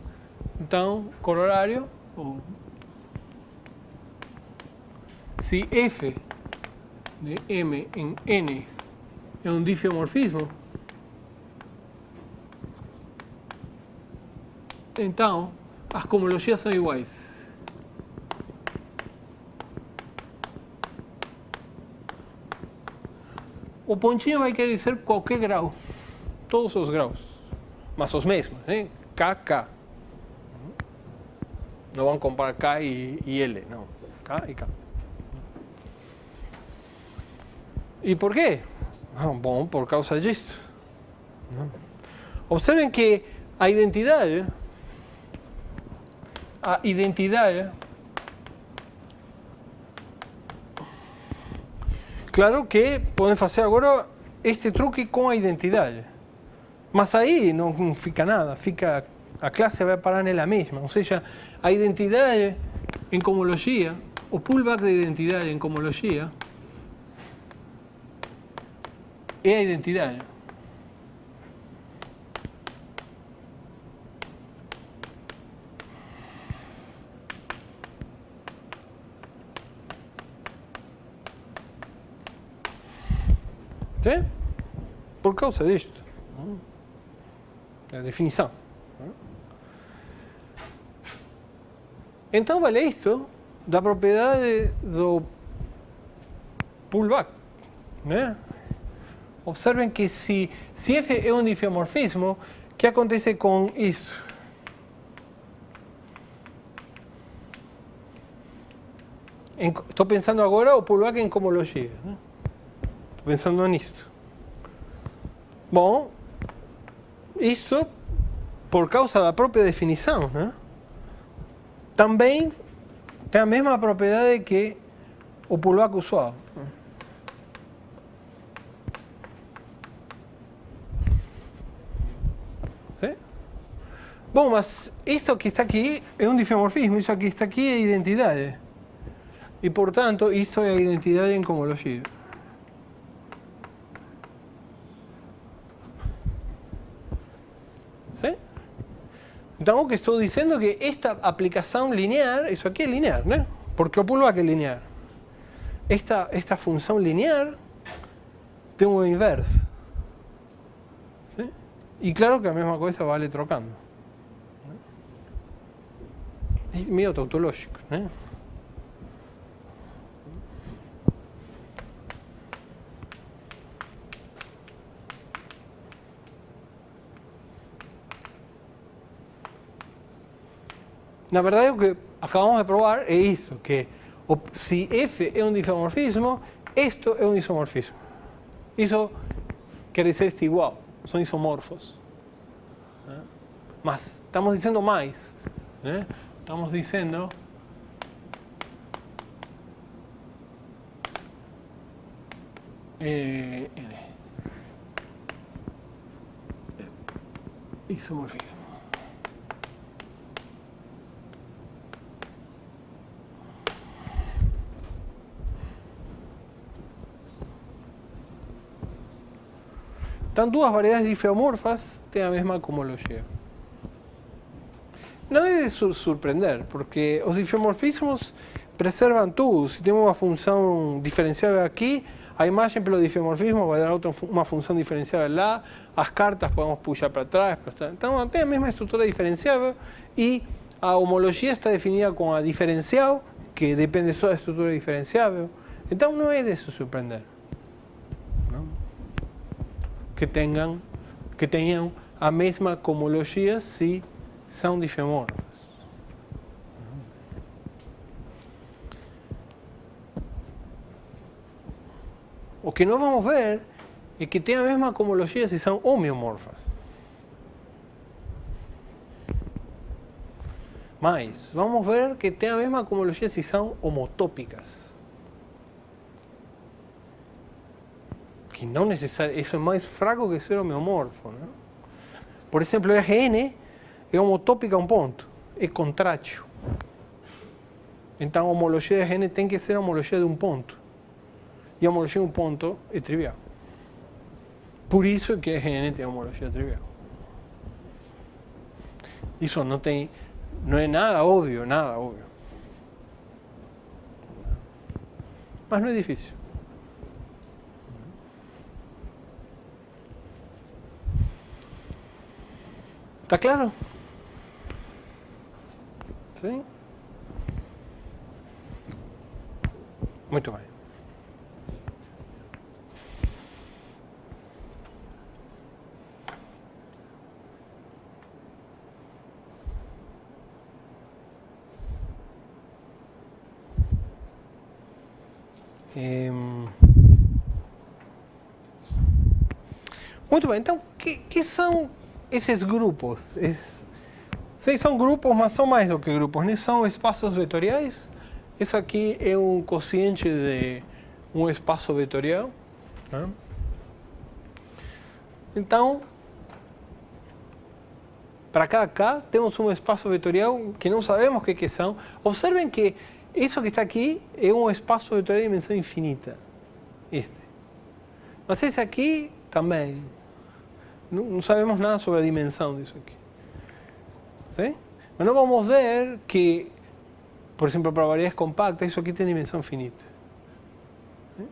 A: Então, corolário, se F de M em N é um diffeomorfismo, então as cohomologias são iguais. O pontinho vai querer dizer qualquer grau, todos os graus. Mas os mesmos, né? K, K. Não vão comparar K e L, não. K e K. E por quê? Bom, por causa disso. Observem que a identidade, claro que podem fazer agora este truque com a identidade. Mas aí não fica nada, a classe vai parar nela mesma. Ou seja, a identidade em cohomologia, o pullback de identidade em cohomologia, é a identidade. Sim? Por causa disto. A definição. Então vale isto da propriedade do pullback, né? Observem que se F é um diffeomorfismo, o que acontece com isso? Estou pensando agora o Poulouak em cohomologia. Estou pensando nisto. Bom, isto, por causa da própria definição, né? Também tem a mesma propriedade que o Poulouak usual. ¿Sí? Bom, mas isto que está aqui é um difeomorfismo, isso que está aqui é identidade. E, portanto, isto é a identidade em cohomologia. ¿Sí? Então, o que estou dizendo é que esta aplicação linear, isso aqui é linear, né? Porque o Poulouak é linear. Esta função linear tem um inverso. ¿Sí? E claro que a mesma coisa vale trocando. É meio tautológico, né? Na verdade, o que acabamos de provar é isso, que se F é um difeomorfismo, isto é um isomorfismo. Isso quer dizer este igual, são isomorfos. Mas estamos dizendo mais, né? Estamos dizendo isomorfismo. Então, duas variedades difeomorfas têm a mesma cohomologia. Não é de surpreender, porque os difeomorfismos preservam tudo. Se temos uma função diferenciável aqui, a imagem pelo difeomorfismo vai dar uma função diferenciável lá, as cartas podemos puxar para trás. Então, tem a mesma estrutura diferenciável e a homologia está definida com a diferencial, que depende só da estrutura diferenciável. Então, não é de se surpreender. Que tenham a mesma cohomologia se são difeomorfas. O que nós vamos ver é que tem a mesma cohomologia se são homeomorfas. Mas vamos ver que tem a mesma cohomologia se são homotópicas. Que não necessariamente, isso é mais fraco que ser homeomorfo, né? Por exemplo, o RN é homotópica a um ponto, é contrátil. Então, a homologia de RN tem que ser a homologia de um ponto. E a homologia de um ponto é trivial. Por isso que RN tem homologia trivial. Isso não é nada óbvio, nada óbvio. Mas não é difícil. ¿Está claro? ¿Sí? Muito bem. Muito bem, então, que são esses grupos? Vocês são grupos, mas são mais do que grupos, né? São espaços vetoriais. Isso aqui é um quociente de um espaço vetorial, né? Então, para cada K, temos um espaço vetorial que não sabemos o que são. Observem que isso que está aqui é um espaço vetorial de dimensão infinita. Mas esse aqui também. Não sabemos nada sobre a dimensão disso aqui. ¿Sí? Mas nós vamos ver que, por exemplo, para variedades compactas, isso aqui tem dimensão finita. ¿Sí?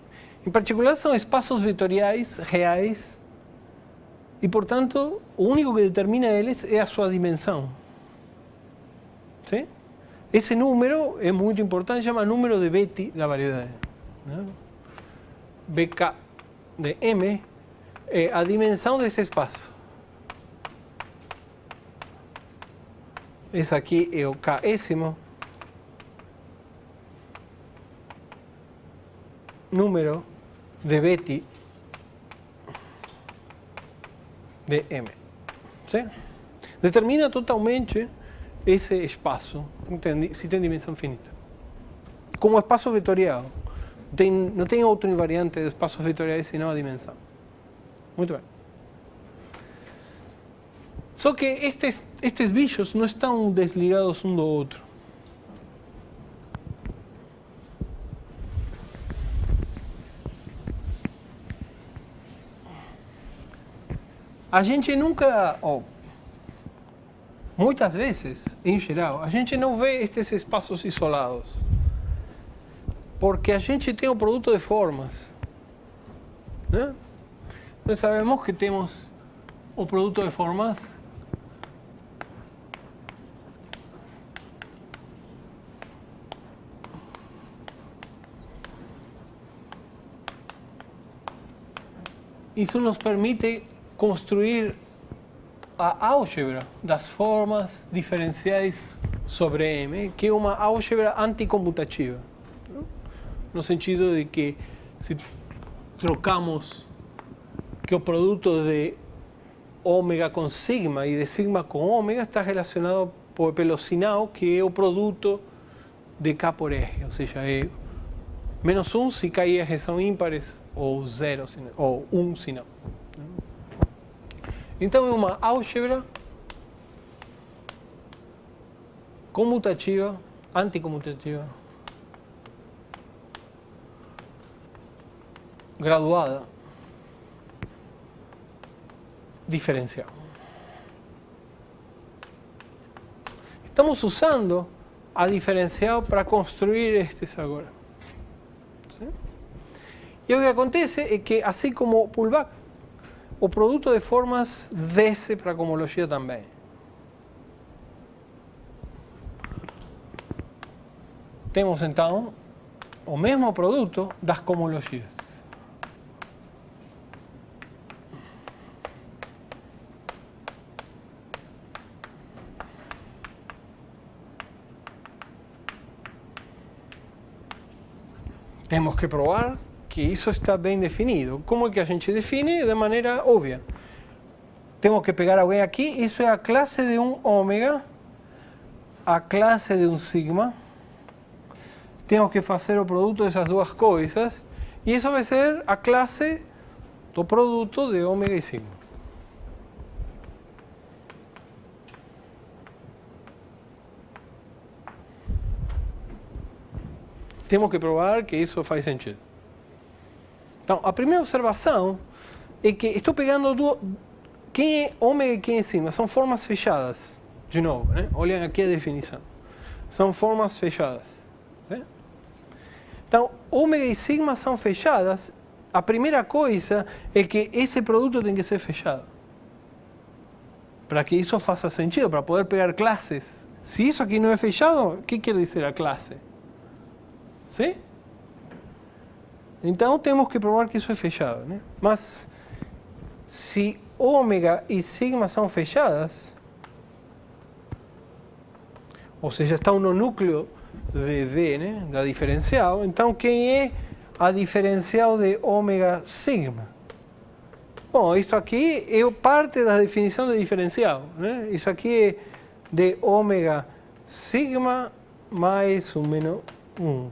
A: Em particular, são espaços vetoriais reais e, portanto, o único que determina eles é a sua dimensão. ¿Sí? Esse número é muito importante, chama número de Betti da variedade. ¿No? BK de M é a dimensão desse espaço. Esse aqui é o Késimo. número de Betty de M. ¿Sí? Determina totalmente esse espaço, se tem dimensão finita. Como espaço vetorial, não tem outro invariante de espaços vetoriais senão a dimensão. Muito bem. Só que estes bichos não estão desligados um do outro. A gente nunca, muitas vezes, em geral, a gente não vê estes espaços isolados. Porque a gente tem o produto de formas. Né? Nós sabemos que temos o produto de formas isso nos permite construir a álgebra das formas diferenciais sobre M, que é uma álgebra anticommutativa. No sentido de que se trocamos que o produto de ômega com sigma e de sigma com ômega está relacionado pelo sinal, que é o produto de K por R, ou seja, é -1 se K e R são ímpares, ou 0 ou 1 se não. Então é uma álgebra comutativa, anticomutativa, graduada, diferencial. Estamos usando a diferencial para construir estes agora. ¿Sí? E o que acontece é que, assim como o pullback, o produto de formas desce para a cohomologia também. Temos então o mesmo produto das cohomologias. Temos que provar que isso está bem definido. Como é que a gente define? De maneira óbvia. Temos que pegar alguém aqui, isso é a classe de um ômega, a classe de um sigma. Temos que fazer o produto dessas duas coisas, e isso vai ser a classe do produto de ômega e sigma. Temos que provar que isso faz sentido. Então, a primeira observação é que estou pegando quem é ômega e quem é sigma. São formas fechadas. De novo, né? Olhem aqui a definição. São formas fechadas. Certo? Então, ômega e sigma são fechadas. A primeira coisa é que esse produto tem que ser fechado. Para que isso faça sentido, para poder pegar classes. Se isso aqui não é fechado, o que quer dizer a classe? Sim? Então temos que provar que isso é fechado, né? Mas se ômega e sigma são fechadas, ou seja, estão no núcleo de V, né, da diferencial, então quem é a diferencial de ômega sigma? Bom, isso aqui é parte da definição de diferencial, né? Isso aqui é de ômega sigma mais ou menos 1.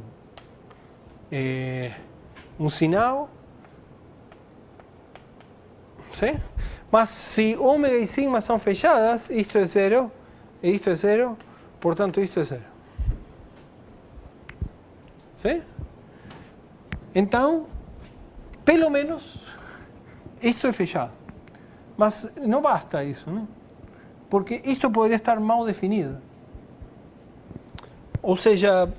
A: Um sinal, sim? Mas se ômega e sigma são fechadas, isto é 0, e isto é 0, portanto isto é 0. Sim? Então, pelo menos, isto é fechado. Mas não basta isso, né? Porque isto poderia estar mal definido. Ou seja,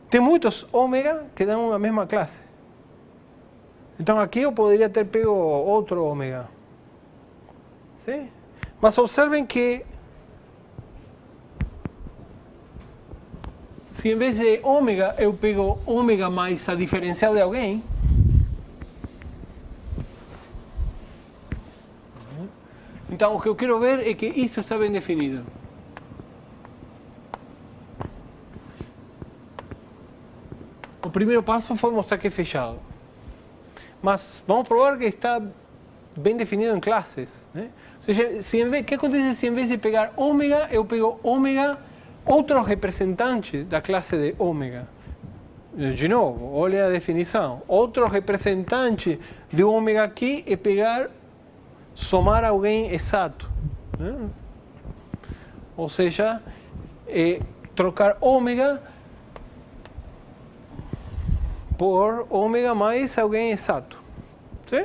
A: tem muitos ômega que dão a mesma classe. Então aqui eu poderia ter pego outro ômega. Sim? Mas observem que se em vez de ômega eu pego ômega mais a diferencial de alguém, então o que eu quero ver é que isso está bem definido. O primeiro passo foi mostrar que é fechado. Mas vamos provar que está bem definido em classes, né? Ou seja, o que acontece se em vez de pegar ômega, eu pego ômega, outro representante da classe de ômega? De novo, olha a definição. Outro representante de ômega aqui é pegar, somar alguém exato, né? Ou seja, trocar ômega por ômega mais alguém exato. ¿Sí?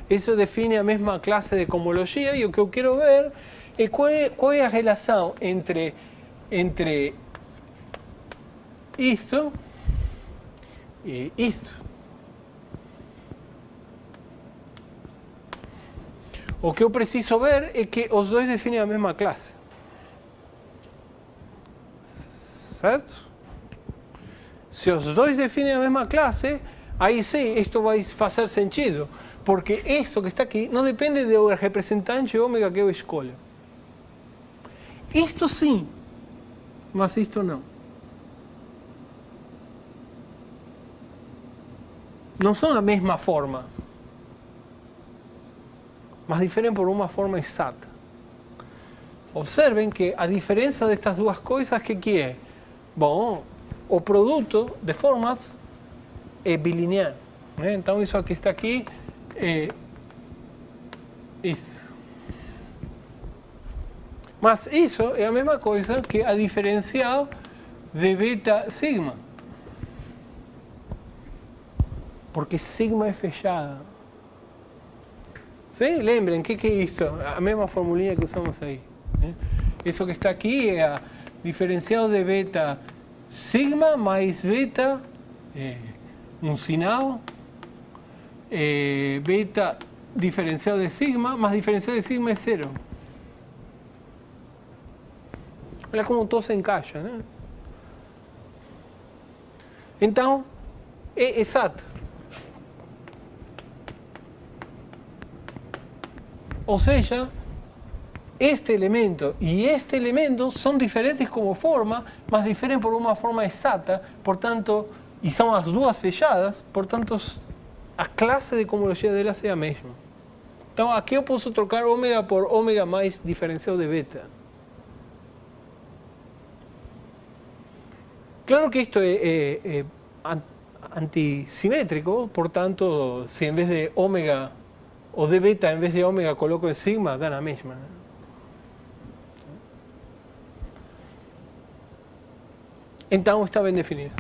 A: Isso define a mesma classe de cohomologia e o que eu quero ver é qual é a relação entre isto e isto. O que eu preciso ver é que os dois definem a mesma classe. Certo? Se os dois definem a mesma classe, aí sim, isto vai fazer sentido. Porque isso que está aqui não depende do representante ômega que eu escolho. Isto sim, mas isto não. Não são da mesma forma, mas diferem por uma forma exata. Observem que a diferença destas duas coisas, que é? Bom, o produto de formas é bilinear, né? Então isso que está aqui é isso. Mas isso é a mesma coisa que a diferencial de beta sigma. Porque sigma é fechada. Sim? Lembrem, o que é isso? A mesma formulinha que usamos aí, né? Isso que está aqui é a diferencial de beta sigma mais beta, um sinal, beta diferencial de sigma, más diferencial de sigma é zero. Olha como todo se encaixa, né? Então, é exato. Ou seja, este elemento e este elemento são diferentes como forma, mas diferem por uma forma exata, portanto, e são as duas fechadas, portanto, a classe de cohomologia delas é a mesma. Então, aqui eu posso trocar ômega por ômega mais diferencial de beta. Claro que isto é antisimétrico, portanto, se em vez de ômega o de beta, en vez de ômega, coloco el sigma, da la misma. Então está bem definido.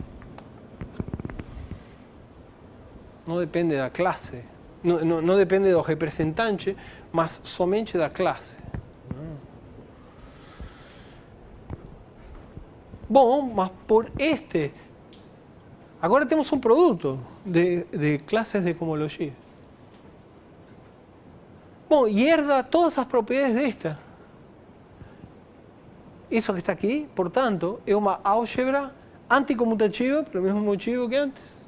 A: Não depende da classe, não depende do representante, mas somente da classe. Bom, mas por este, agora temos um produto de classes de cohomologia. Bom, e herda todas as propriedades desta. Isso que está aqui, portanto, é uma álgebra anticomutativa, pelo mesmo motivo que antes.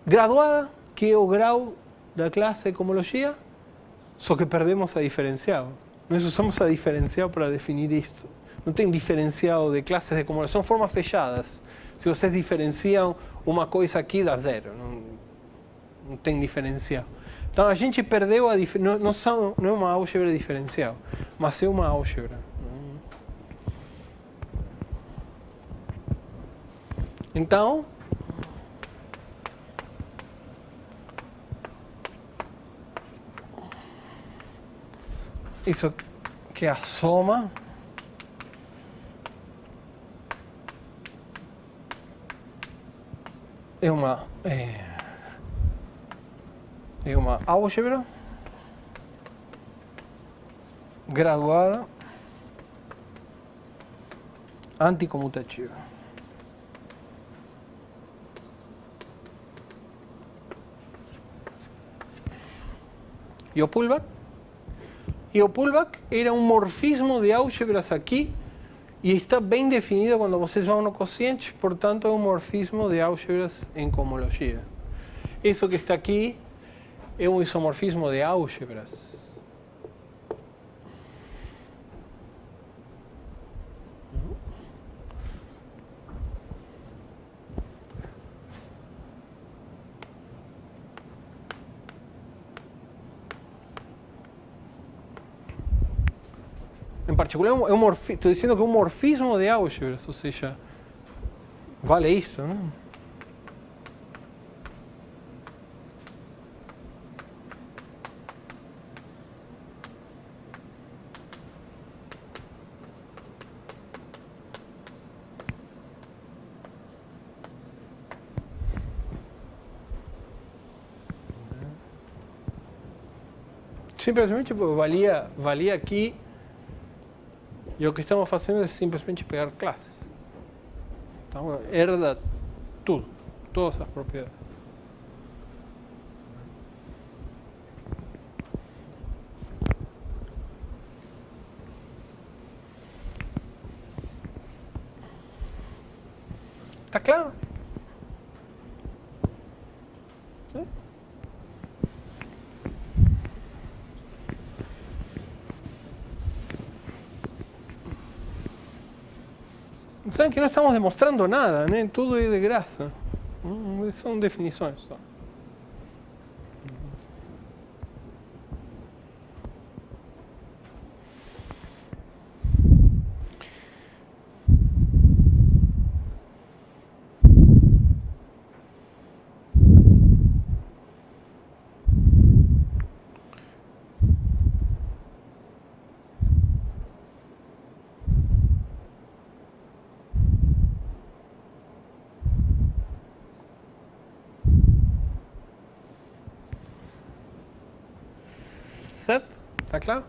A: Graduada, que é o grau da classe de cohomologia, só que perdemos a diferencial. Nós usamos a diferencial para definir isto. Não tem diferencial de classes de cohomologia, são formas fechadas. Se vocês diferenciam uma coisa aqui, dá zero. Não tem diferencial. Então a gente perdeu a diferencial. Não é uma álgebra diferencial, mas é uma álgebra. Então, isso que é a soma é uma álgebra graduada anticomutativa. E o pullback? E o pullback era um morfismo de álgebras aqui e está bem definido quando vocês vão no quociente, portanto é um morfismo de álgebras em cohomologia. Isso que está aqui é um isomorfismo de álgebras. particular, estou dizendo que é um morfismo de álgebras, ou seja, vale isso, né? Simplesmente valia aqui, e o que estamos fazendo é simplesmente pegar classes. Então, herda tudo, todas as propriedades. Está claro? ¿Sí? Saben que no estamos demostrando nada, ¿no? Todo es de graça. Son definiciones. Certo? Está claro?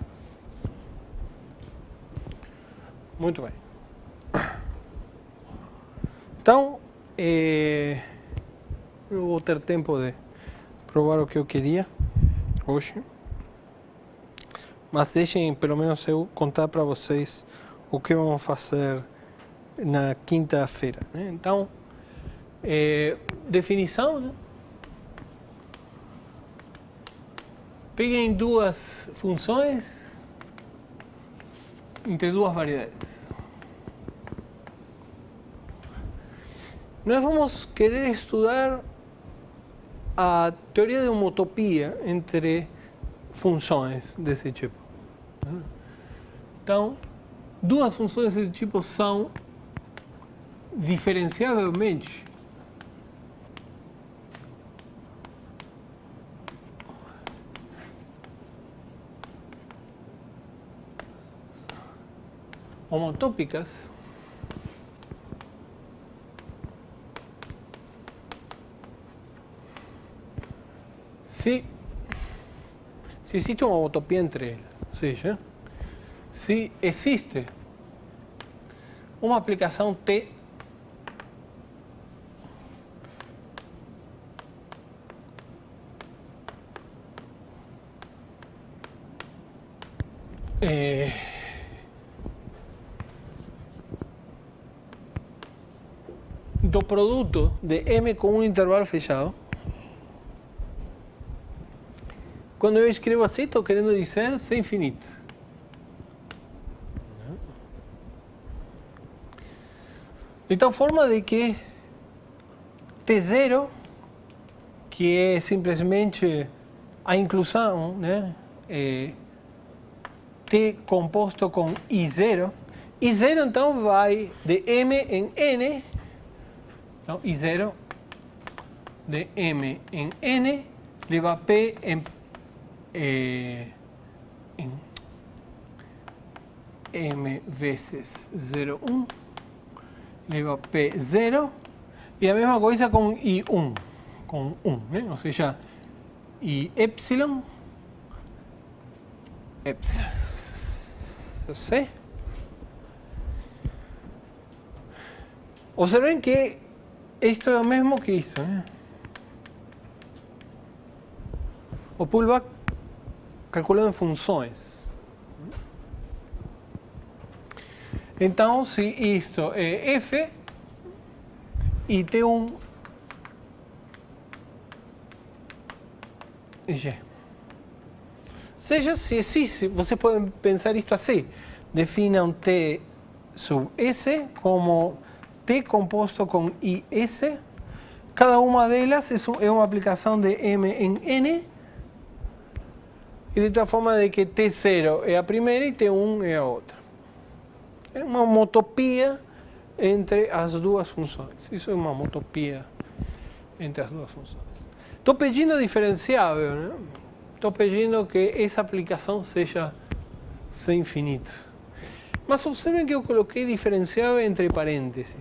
A: Muito bem. Então, eu vou ter tempo de provar o que eu queria hoje. Mas deixem pelo menos eu contar para vocês o que vamos fazer na quinta-feira, né? Então, definição, né? Peguem duas funções entre duas variedades. Nós vamos querer estudar a teoria de homotopia entre funções desse tipo. Então, duas funções desse tipo são diferenciavelmente homotópicas se existe uma homotopia entre elas, ou seja, se existe uma aplicação T do produto de M com um intervalo fechado. Quando eu escrevo assim, estou querendo dizer sem infinito. De tal forma de que T0, que é simplesmente a inclusão, né? T composto com I0. I0 então vai de M em N. Então, I0 de M em N leva P em M vezes 0,1, leva P0, e a mesma coisa com I1, com 1, né? Ou seja, I epsilon, C. Observen que isto é o mesmo que isso, né? O pullback calculando funções. Então, se isto é F e T1 é G. Seja, se existe, você pode pensar isto assim. Definam T sub S como T composto com IS. Cada uma delas é uma aplicação de M em N. E de tal forma de que T0 é a primeira e T1 é a outra. É uma homotopia entre as duas funções. Isso é uma homotopia entre as duas funções. Estou pedindo diferenciável, né? Estou pedindo que essa aplicação seja sem infinito. Mas observem que eu coloquei diferenciável entre parênteses.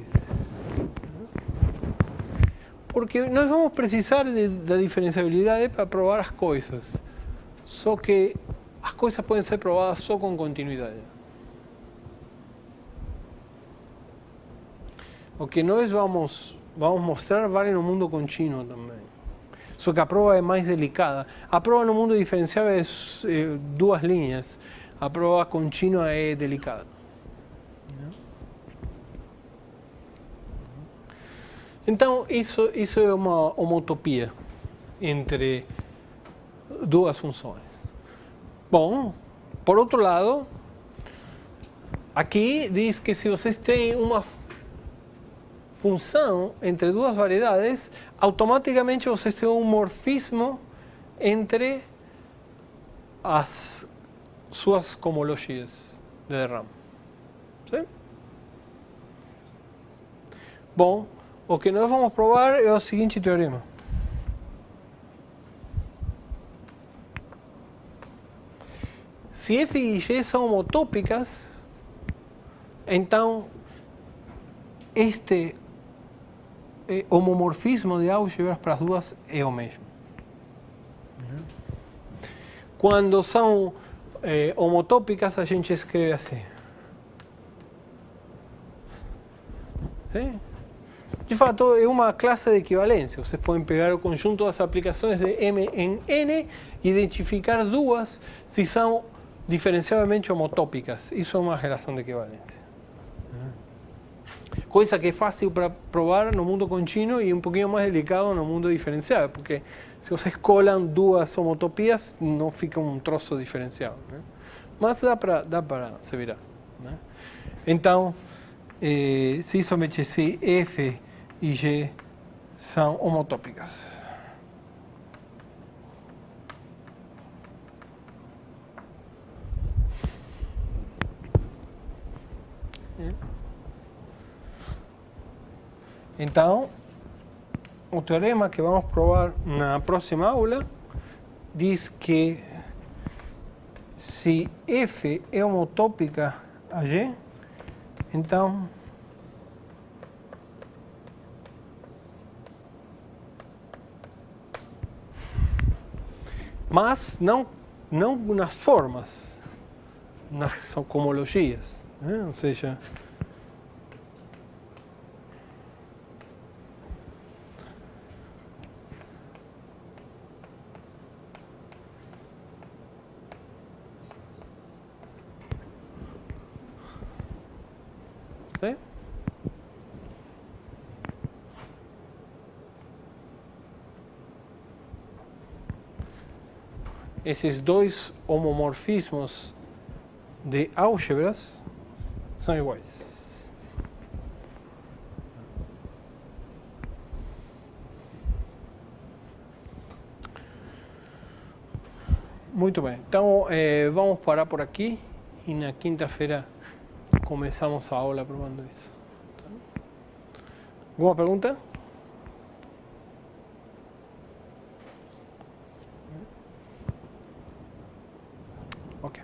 A: Porque nós vamos precisar da diferenciabilidade para provar as coisas. Só que as coisas podem ser provadas só com continuidade. O que nós vamos mostrar vale no mundo contínuo também. Só que a prova é mais delicada. A prova no mundo diferenciável é duas linhas. A prova contínua é delicada. Então, isso é uma homotopia entre duas funções. Bom, por outro lado, aqui diz que se vocês têm uma função entre duas variedades, automaticamente vocês têm um morfismo entre as suas cohomologias de RAM. Sim? Bom, o que nós vamos provar é o seguinte teorema. Se f e g são homotópicas, então este homomorfismo de álgebras para as duas é o mesmo. Quando são homotópicas, a gente escreve assim. Sim? De fato, é uma classe de equivalência. Vocês podem pegar o conjunto das aplicações de M em N e identificar duas se são diferenciavelmente homotópicas. Isso é uma relação de equivalência. Coisa que é fácil para provar no mundo contínuo e um pouquinho mais delicado no mundo diferenciável, porque se vocês colam duas homotopias, não fica um troço diferencial, né? Mas dá para se virar, né? Então, se somente se f e g são homotópicas. Então, o teorema que vamos provar na próxima aula diz que se f é homotópica a g, então mas não nas formas, nas cohomologias, né? Ou seja, sim? Esses dois homomorfismos de álgebras são iguais. Muito bem, então vamos parar por aqui e na quinta-feira começamos a aula provando isso. Alguma pergunta? Ok.